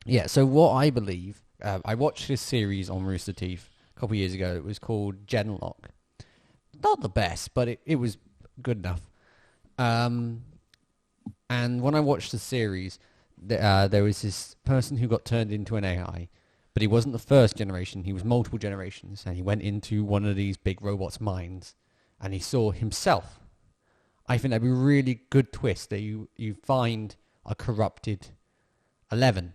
S3: Yeah, so what I believe... I watched this series on Rooster Teeth a couple of years ago. It was called Genlock. Not the best, but it was good enough. And when I watched the series, there was this person who got turned into an AI, but he wasn't the first generation. He was multiple generations, and he went into one of these big robots' minds, and he saw himself. I think that'd be a really good twist that you find a corrupted 11.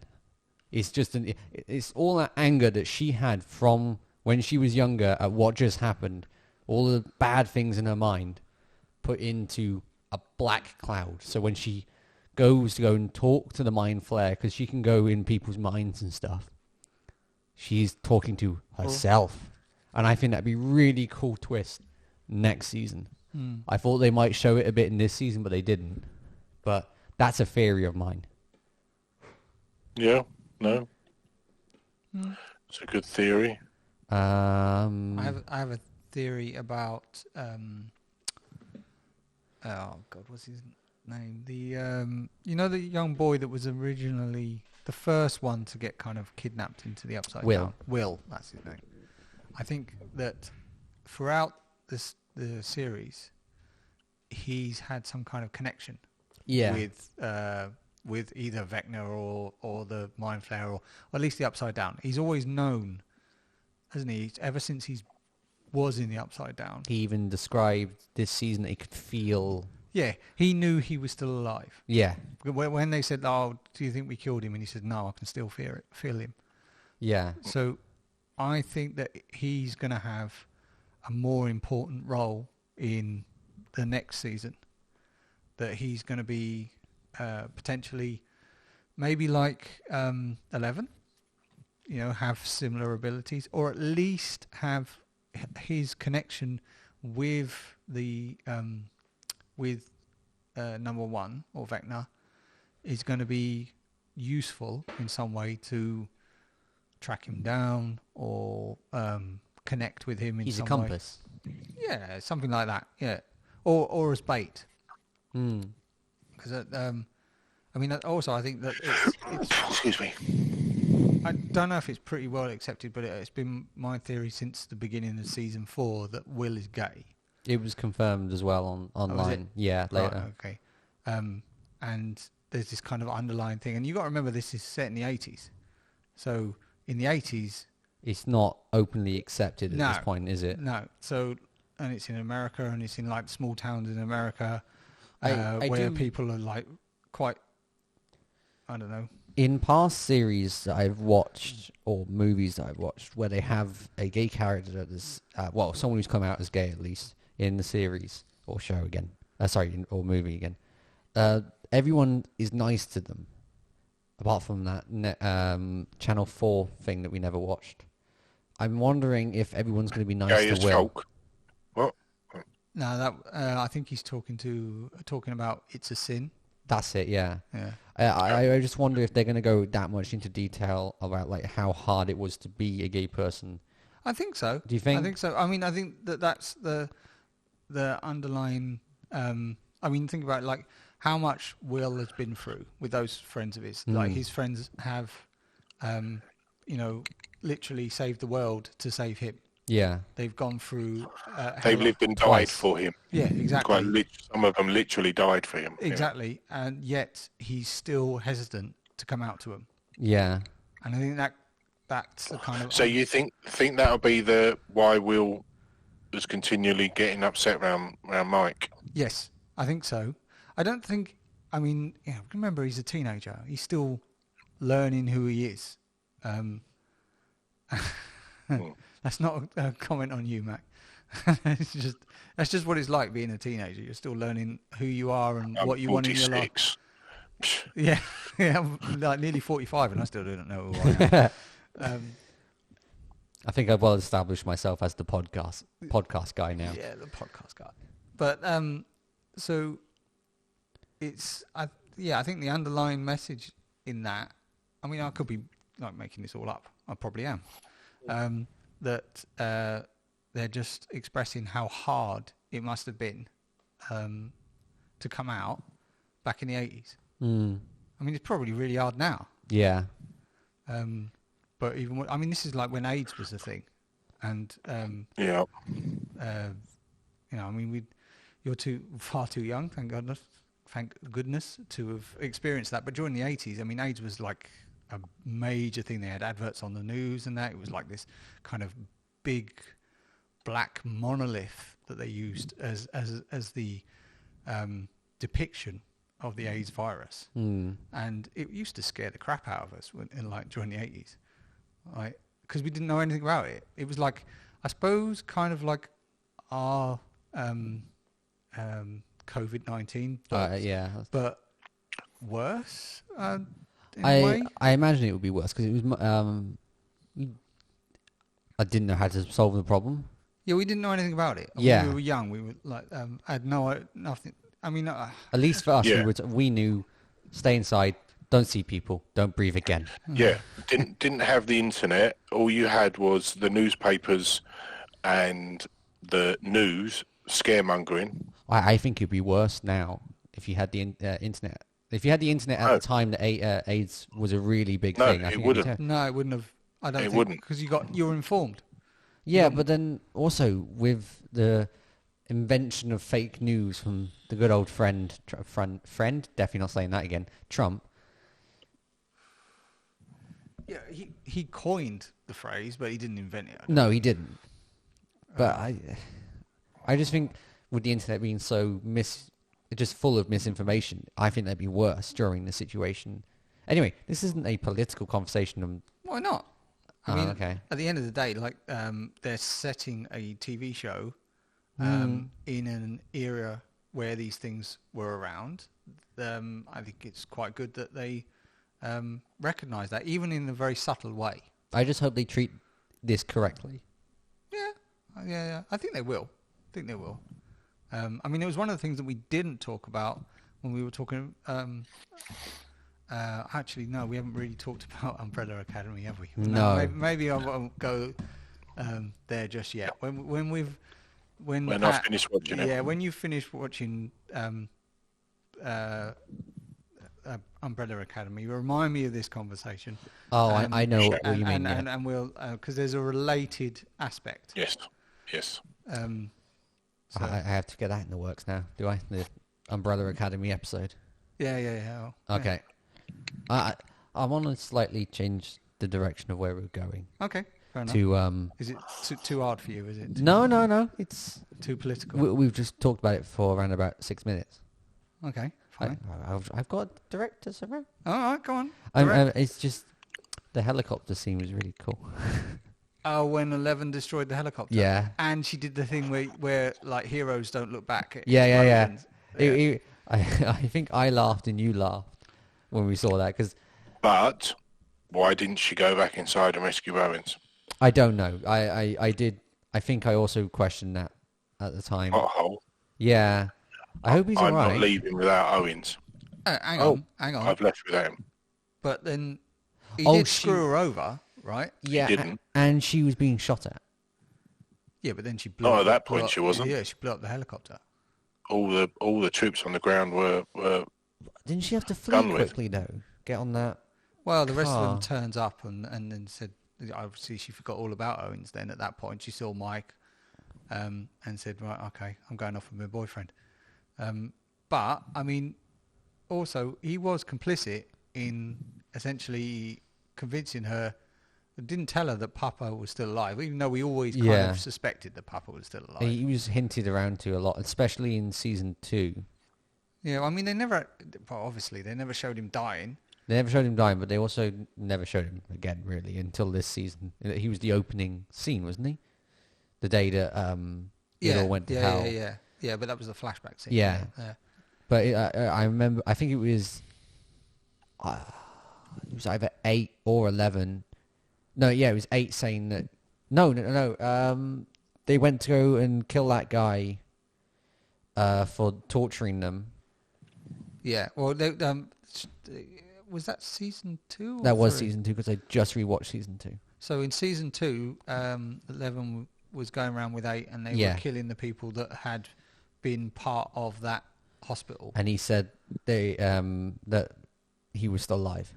S3: It's just it's all that anger that she had from when she was younger at what just happened, all the bad things in her mind, put into a black cloud. So when she goes to go and talk to the Mind Flayer, because she can go in people's minds and stuff, she's talking to herself. And I think that'd be a really cool twist next season. I thought they might show it a bit in this season, but they didn't. But that's a theory of mine.
S2: Yeah. No. It's a good theory.
S1: I have a theory about oh god, what's his name? The the young boy that was originally the first one to get kind of kidnapped into the Upside Down. Will, that's his name. I think that throughout the series, he's had some kind of connection.
S3: Yeah.
S1: With either Vecna or the Mind Flayer or at least the Upside Down. He's always known, hasn't he? Ever since he was in the Upside Down.
S3: He even described this season that he could feel...
S1: Yeah, he knew he was still alive.
S3: Yeah.
S1: When they said, "Oh, do you think we killed him?" and he said, "No, I can still feel him."
S3: Yeah.
S1: So I think that he's going to have a more important role in the next season. That he's going to be potentially maybe like 11, have similar abilities, or at least have his connection with the number one or Vecna is going to be useful in some way to track him down or connect with him in
S3: He's a
S1: some
S3: compass.
S1: way. Yeah, something like that. Yeah, or as bait. Because also I think that it's
S2: Excuse me.
S1: I don't know if it's pretty well accepted, but it's been my theory since the beginning of season 4 that Will is gay.
S3: It was confirmed as well online. Yeah, later.
S1: Right, okay. And there's this kind of underlying thing, and you got to remember this is set in the 80s. So in the 80s,
S3: It's not openly accepted at this point, is it?
S1: No. So, and it's in America, and it's in like small towns in America,
S3: I
S1: where
S3: do-
S1: people are like quite, I don't know.
S3: In past series that I've watched, or movies that I've watched, where they have a gay character that is, someone who's come out as gay at least in the series or show again, or movie again, everyone is nice to them, apart from that Channel 4 thing that we never watched. I'm wondering if everyone's going to be nice
S2: Gay
S3: to
S2: as
S3: Will.
S2: folk. What?
S1: No, that I think he's talking about It's a Sin.
S3: That's it, yeah.
S1: Yeah.
S3: I just wonder if they're going to go that much into detail about like how hard it was to be a gay person.
S1: I think so.
S3: Do you think?
S1: I think so. I mean, I think that's the underlying. Think about like how much Will has been through with those friends of his. Like his friends have, literally saved the world to save him.
S3: Yeah.
S1: They've gone through.
S2: They've lived and died
S3: Twice.
S2: for him.
S1: Yeah, exactly.
S2: Some of them literally died for him.
S1: Exactly, and yet he's still hesitant to come out to them.
S3: Yeah.
S1: And I think that's the kind of.
S2: So you think that'll be why Will is continually getting upset around Mike?
S1: Yes, I think so. I don't think. I mean, remember he's a teenager. He's still learning who he is. That's not a comment on you, Mac. That's just what it's like being a teenager. You're still learning who you are and what you want in your life.
S2: 46.
S1: Yeah, I'm like nearly 45 and I still don't know who I am.
S3: I think I've well established myself as the podcast guy now.
S1: Yeah, the podcast guy. But so it's I think the underlying message in that. I mean, I could be like making this all up. I probably am. That they're just expressing how hard it must have been to come out back in the 80s. I mean, it's probably really hard now.
S3: Yeah.
S1: But this is like when AIDS was a thing, and
S2: Yeah.
S1: you're far too young, thank goodness, to have experienced that. But during the 80s, I mean, AIDS was like a major thing. They had adverts on the news and that. It was like this kind of big black monolith that they used as the depiction of the AIDS virus. And it used to scare the crap out of us during the 80s, right? Because we didn't know anything about it. It was like, I suppose, kind of like our COVID-19, but worse. In a way.
S3: I imagine it would be worse because it was. I didn't know how to solve the problem.
S1: Yeah, we didn't know anything about it.
S3: Yeah.
S1: When we were young, we were like, had nothing. I mean,
S3: At least for us,
S2: Yeah.
S3: we knew, stay inside, don't see people, don't breathe again.
S2: Yeah. Didn't have the internet. All you had was the newspapers and the news scaremongering.
S3: I think it'd be worse now if you had the internet. If you had the internet at the time that AIDS was a really big
S2: No,
S3: thing, I
S2: it
S3: think
S2: wouldn't.
S3: it'd be
S1: no, it wouldn't have. I don't
S2: It
S1: think
S2: wouldn't.
S1: because you were informed.
S3: Yeah, but then also with the invention of fake news from the good old friend, definitely not saying that again, Trump.
S1: Yeah, he coined the phrase, but he didn't invent it.
S3: No, he didn't. But I just think with the internet being so just full of misinformation, I think that'd be worse during the situation. Anyway, this isn't a political conversation.
S1: Why not? I mean,
S3: okay.
S1: at the end of the day, like they're setting a TV show in an era where these things were around. I think it's quite good that they recognise that, even in a very subtle way.
S3: I just hope they treat this correctly.
S1: Yeah. I think they will. I mean, it was one of the things that we didn't talk about when we were talking. Actually, no, we haven't really talked about Umbrella Academy, have we?
S3: No.
S1: Maybe I won't go there just yet. When
S2: I finish watching it.
S1: Yeah, when you finish watching Umbrella Academy, remind me of this conversation.
S3: Oh, I know what you mean.
S1: And we'll because there's a related aspect.
S2: Yes.
S1: So,
S3: I have to get that in the works now, do I? The Umbrella Academy episode.
S1: Yeah.
S3: Okay. I want to slightly change the direction of where we're going.
S1: Okay, fair enough.
S3: To
S1: Is it too hard for you? Is it?
S3: No. It's
S1: too political.
S3: we've just talked about it for around about 6 minutes.
S1: Okay, fine.
S3: I've got directors around.
S1: All right, go on.
S3: It's just the helicopter scene was really cool.
S1: Oh, when 11 destroyed the helicopter.
S3: Yeah.
S1: And she did the thing where like heroes don't look back. At
S3: Yeah.
S1: Romans.
S3: I think I laughed and you laughed when we saw that because
S2: But why didn't she go back inside and rescue Owens?
S3: I don't know. I did. I think I also questioned that at the time.
S2: Pothole.
S3: Yeah. I hope he's
S2: I'm
S3: alright.
S2: not leaving without Owens.
S1: Hang on.
S2: I've left without him.
S1: But then he
S3: Oh,
S1: did screw her over, right?
S3: Yeah,
S2: didn't.
S3: and she was being shot at.
S1: Yeah, but then she blew.
S2: Oh, at that
S1: blew
S2: point
S1: up-
S2: she wasn't.
S1: Yeah, she blew up the helicopter.
S2: All the troops on the ground were
S3: Didn't she have to flee
S2: Done with.
S3: quickly though? Get on that.
S1: Well, the rest of
S3: car.
S1: them turns up and then said, obviously she forgot all about Owens then at that point. She saw Mike and said, right, okay, I'm going off with my boyfriend. But, I mean, also, he was complicit in essentially convincing her, didn't tell her that Papa was still alive, even though we always kind
S3: Yeah.
S1: of suspected that Papa was still alive.
S3: He was hinted around to a lot, especially in season 2.
S1: Yeah, I mean, they never showed him dying.
S3: They never showed him dying, but they also never showed him again, really, until this season. He was the opening scene, wasn't he? The day that it all went to hell.
S1: Yeah, but that was the flashback scene.
S3: Yeah. But I remember, I think it was either 8 or 11. No, yeah, it was 8 saying that... No. They went to go and kill that guy for torturing them.
S1: Yeah, well, was that season 2?
S3: That was season 2 because I just rewatched season 2.
S1: So in season 2, 11 was going around with 8 and they
S3: Yeah.
S1: were killing the people that had been part of that hospital.
S3: And he said that he was still alive.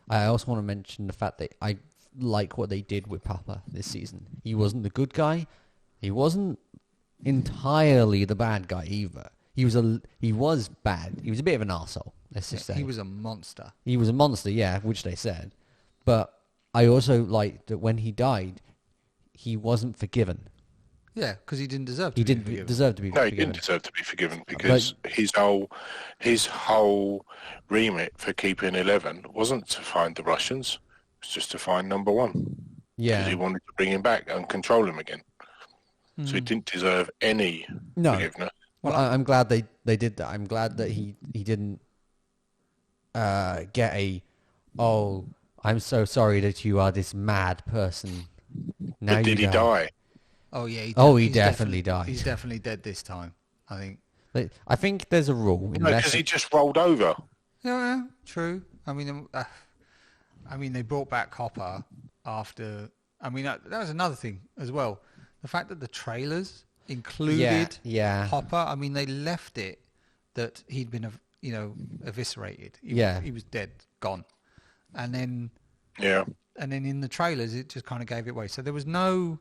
S3: I also want to mention the fact that I like what they did with Papa this season. He wasn't the good guy. He wasn't entirely the bad guy either. He was bad. He was a bit of an arsehole, let's just say.
S1: He was a monster.
S3: He was a monster, yeah, which they said. But I also liked that when he died, he wasn't forgiven.
S1: Yeah, because he didn't deserve to
S3: He
S1: be
S3: didn't
S1: forgiven.
S3: deserve to be
S2: No, he
S3: forgiven.
S2: didn't deserve to be forgiven because his whole remit for keeping 11 wasn't to find the Russians. It was just to find number 1. Because he
S3: Yeah.
S2: wanted to bring him back and control him again. So he didn't deserve any
S3: No.
S2: forgiveness.
S3: Well, I'm glad they did that. I'm glad that he didn't get oh, I'm so sorry that you are this mad person. Now
S2: But did
S3: you
S2: he die?
S1: Oh, yeah.
S3: Oh, he
S1: he's
S3: definitely died.
S1: He's definitely dead this time, I think.
S3: I think there's a rule.
S2: No, because he just rolled over.
S1: Yeah, true. I mean, they brought back Hopper after. I mean, that was another thing as well. The fact that the trailers included
S3: Yeah.
S1: Hopper. I mean, they left it that he'd been, eviscerated. He was dead, gone, and then in the trailers, it just kind of gave it away. So there was no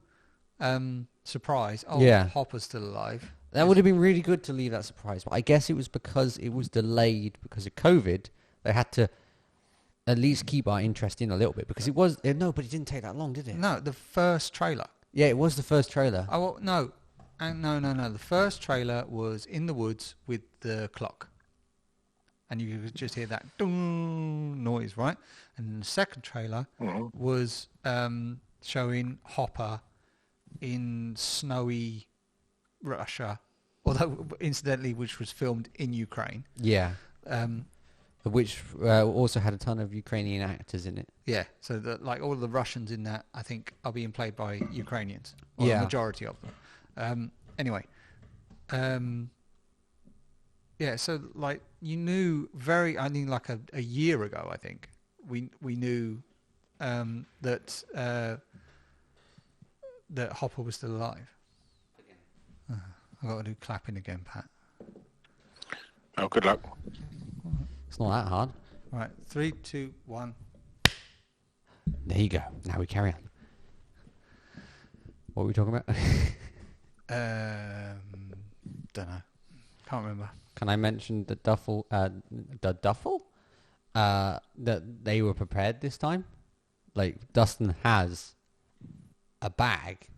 S1: surprise. Oh,
S3: Yeah.
S1: Hopper's still alive.
S3: That would have been really good to leave that surprise. But I guess it was because it was delayed because of COVID. They had to at least keep our interest in a little bit because it was... No, but it didn't take that long, did it?
S1: No, the first trailer.
S3: Yeah, it was the first trailer.
S1: Oh, well, no. No. The first trailer was in the woods with the clock. and you could just hear that dong noise, right? And the second trailer was showing Hopper in snowy Russia, although incidentally, which was filmed in Ukraine.
S3: Yeah. Which also had a ton of Ukrainian actors in it.
S1: Yeah, so like all of the Russians in that, I think, are being played by Ukrainians. Or
S3: Yeah.
S1: the majority of them. Anyway, yeah. So like you knew like a year ago, I think we knew that that Hopper was still alive. I've got to do clapping again, Pat.
S2: Oh, good luck.
S3: It's not that hard.
S1: Right, 3, 2, 1.
S3: There you go. Now we carry on. What were we talking about?
S1: Don't know. Can't remember.
S3: Can I mention the duffel? That they were prepared this time. Like Dustin has a bag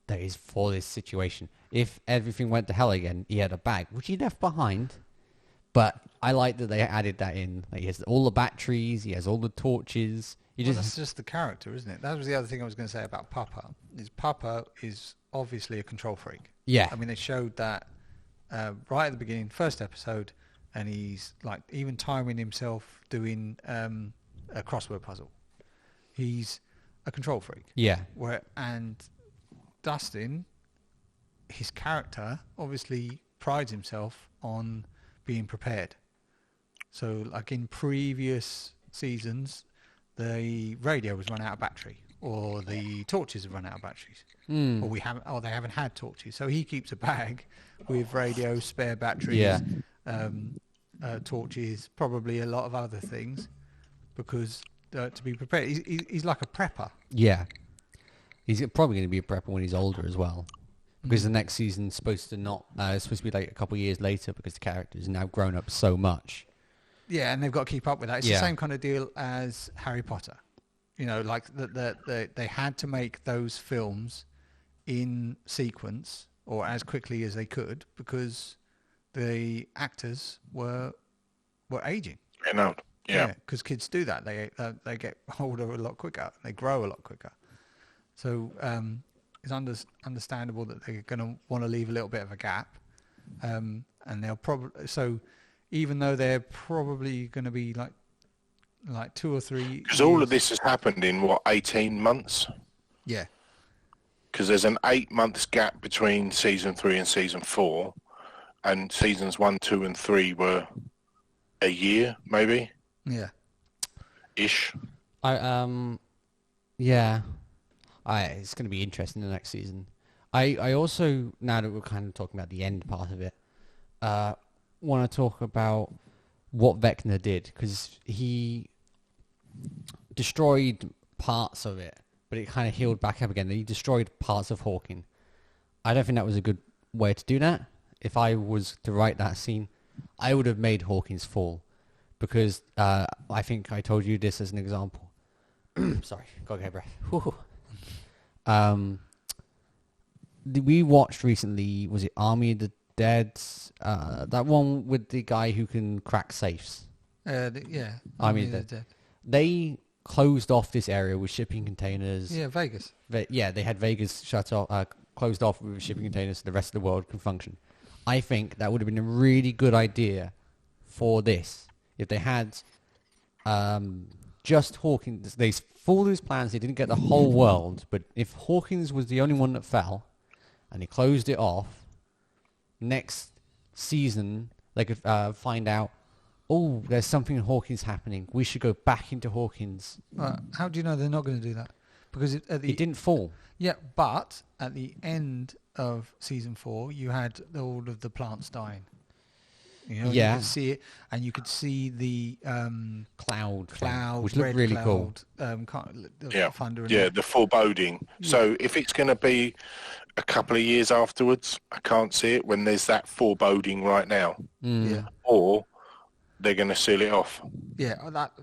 S3: that is for this situation. If everything went to hell again, he had a bag, which he left behind. But I like that they added that in. Like he has all the batteries, he has all the torches.
S1: That's just the character, isn't it? That was the other thing I was going to say about Papa. Papa is obviously a control freak.
S3: Yeah.
S1: I mean, they showed that right at the beginning, first episode, and he's like even timing himself doing a crossword puzzle. He's a control freak.
S3: Yeah.
S1: And Dustin, his character obviously prides himself on being prepared. So like in previous seasons, the radio was run out of battery, or the torches have run out of batteries, or they haven't had torches. So he keeps a bag with radio, spare batteries, torches, probably a lot of other things, because to be prepared. He's like a prepper.
S3: Yeah. He's probably going to be a prepper when he's older as well. Because the next season's supposed to it's supposed to be like a couple of years later, because the character is now grown up so much.
S1: Yeah, and they've got to keep up with that. It's
S3: Yeah.
S1: the same kind of deal as Harry Potter. You know, like they had to make those films in sequence or as quickly as they could because the actors were aging.
S2: I know. Yeah.
S1: Because kids do that. They get older a lot quicker. They grow a lot quicker. So it's understandable that they're going to want to leave a little bit of a gap, and they'll probably even though they're probably going to be like 2 or 3
S2: Because all of this has happened in 18 months.
S1: Yeah.
S2: Because there's an 8 months gap between season 3 and season 4, and seasons 1, 2, and 3 were a year, maybe.
S1: Yeah.
S2: Ish.
S3: It's going to be interesting the next season. I also, now that we're kind of talking about the end part of it, want to talk about what Vecna did, because he destroyed parts of it, but it kind of healed back up again. He destroyed parts of Hawking. I don't think that was a good way to do that. If I was to write that scene, I would have made Hawkins fall, because I think I told you this as an example. Sorry, gotta get a breath. We watched recently, was it Army of the Dead? That one with the guy who can crack safes.
S1: Army of the Dead.
S3: They closed off this area with shipping containers.
S1: Yeah, Vegas.
S3: They had Vegas shut off, closed off with shipping containers so the rest of the world can function. I think that would have been a really good idea for this. If they had just Hawkins, they fooled his plans, they didn't get the whole world, but if Hawkins was the only one that fell, and he closed it off, next season they could find out, oh, there's something in Hawkins happening. We should go back into Hawkins.
S1: How do you know they're not going to do that? Because
S3: It didn't fall.
S1: Yeah, but at the end of season 4, you had all of the plants dying. You know,
S3: Yeah.
S1: you could see it, and you could see the
S3: Cloud,
S1: red
S3: which looked really cool.
S1: Thunder. And
S2: Yeah, the foreboding.
S1: Yeah.
S2: So if it's going to be a couple of years afterwards, I can't see it when there's that foreboding right now.
S1: Yeah,
S2: Or they're going to seal it off.
S1: yeah.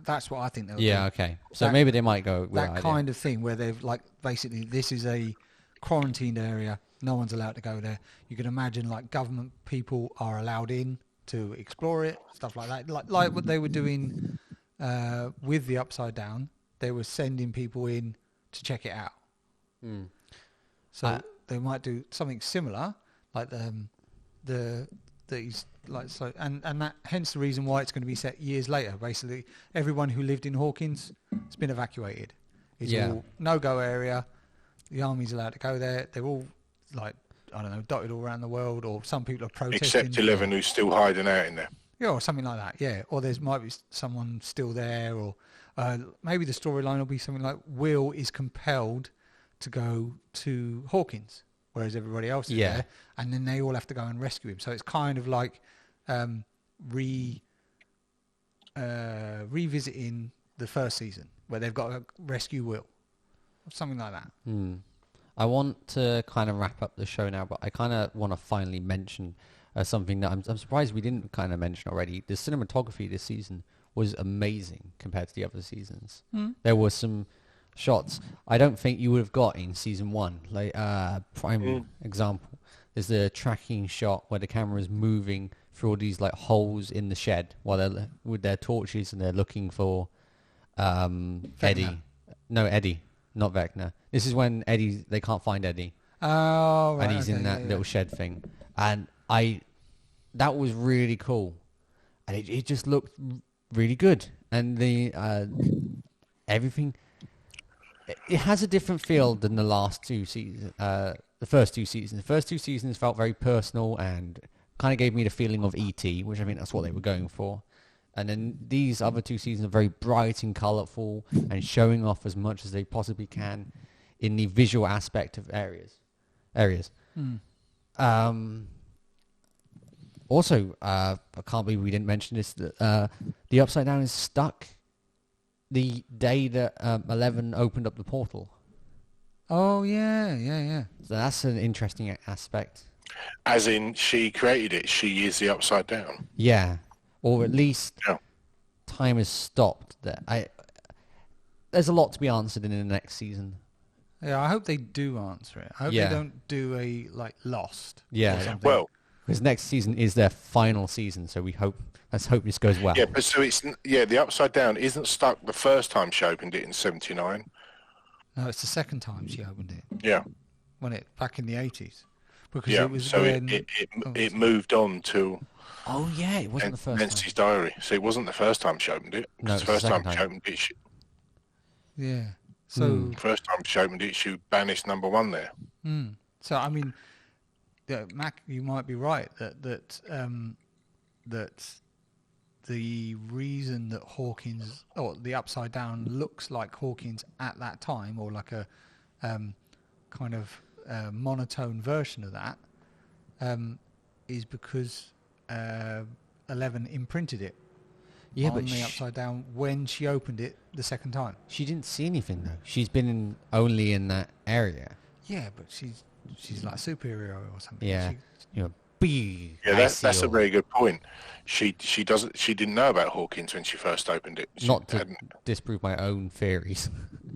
S1: That's what I think they'll do.
S3: Yeah, okay. So
S1: That-
S3: maybe they might go with
S1: That kind of thing where they've like basically this is a quarantined area. No one's allowed to go there. You can imagine like government people are allowed in, to explore it, stuff like that. Like what they were doing with the Upside Down, they were sending people in to check it out.
S3: Mm.
S1: So they might do something similar, like these like so, and that hence the reason why it's going to be set years later. Basically, everyone who lived in Hawkins has been evacuated. It's all no-go area. The army's allowed to go there. They're all like, I don't know, dotted all around the world, or some people are protesting.
S2: Except 11 who's still hiding out in there.
S1: Yeah, or something like that. Yeah, or might be someone still there, or maybe the storyline will be something like Will is compelled to go to Hawkins, whereas everybody else is there, and then they all have to go and rescue him. So it's kind of like revisiting the first season, where they've got to rescue Will, or something like that.
S3: I want to kind of wrap up the show now, but I kind of want to finally mention something that I'm surprised we didn't kind of mention already. The cinematography this season was amazing compared to the other seasons. There were some shots I don't think you would have got in season 1. Like prime example, there's the tracking shot where the camera is moving through all these like holes in the shed while they're with their torches and they're looking for Eddie. No, Eddie, not Vecna. This is when they can't find Eddie.
S1: Oh, right.
S3: And he's in that little shed thing. And that was really cool. And it just looked really good. And the everything, it has a different feel than the last two seasons, the first two seasons. The first two seasons felt very personal and kind of gave me the feeling of E.T., which I think that's what they were going for. And then these other two seasons are very bright and colourful and showing off as much as they possibly can in the visual aspect of areas. Also, I can't believe we didn't mention this. The Upside Down is stuck the day that 11 opened up the portal.
S1: Oh, yeah.
S3: So that's an interesting aspect.
S2: As in, she created it. She is the Upside Down.
S3: Yeah. Or at least time has stopped. There's a lot to be answered in the next season.
S1: Yeah, I hope they do answer it. I hope they don't do a, like, Lost.
S3: Yeah.
S1: Or something.
S2: Well,
S3: because next season is their final season, so let's hope this goes well.
S2: yeah, but so the Upside Down isn't stuck the first time she opened it in 79.
S1: No, it's the second time she opened it.
S2: Yeah.
S1: Back in the 80s. Because
S2: yeah,
S1: it was
S2: so
S1: when...
S2: it moved on to...
S3: Oh, yeah, it wasn't the first
S2: Nancy's
S3: time.
S2: Diary. So it wasn't the first time she opened it.
S3: No,
S2: the first time she opened it,
S1: yeah. So...
S2: First time she opened it, she banished number 1 there.
S1: So, I mean, Mac, you might be right that the reason that Hawkins, or the Upside Down, looks like Hawkins at that time, or like a kind of monotone version of that, is because 11 imprinted it on the Upside Down when she opened it the second time.
S3: She didn't see anything, though. She's been only in that area.
S1: Yeah, but she's like a superhero or something.
S3: Yeah.
S2: Yeah, that's a very good point. She didn't know about Hawkins when she first opened it.
S3: Not to disprove my own theories.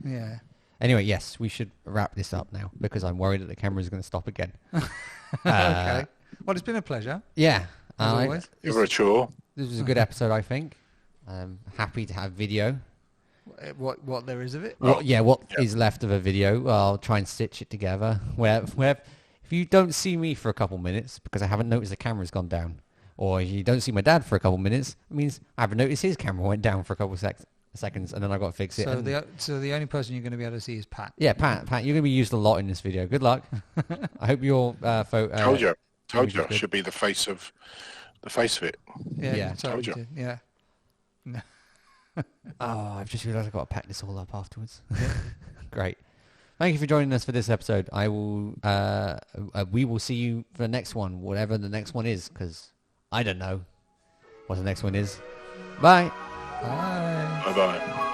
S1: Yeah.
S3: Anyway, yes, we should wrap this up now because I'm worried that the camera is going to stop again.
S1: Okay. Well, it's been a pleasure.
S3: Yeah.
S1: As always.
S2: You're a chore.
S3: This was a good episode, I think. I'm happy to have video.
S1: What there is of it?
S3: What is left of a video. I'll try and stitch it together. Where if you don't see me for a couple minutes because I haven't noticed the camera's gone down, or you don't see my dad for a couple minutes, it means I haven't noticed his camera went down for a couple seconds, and then I got to fix it.
S1: So the only person you're going to be able to see is Pat.
S3: Yeah, Pat, you're going to be used a lot in this video. Good luck. I hope your photo.
S2: Told you, should be the face of it.
S1: Yeah.
S2: Told you.
S1: Yeah.
S3: Oh, I've just realised I've got to pack this all up afterwards. Great. Thank you for joining us for this episode. We will see you for the next one, whatever the next one is, because I don't know what the next one is. Bye.
S1: Bye.
S2: Bye-bye.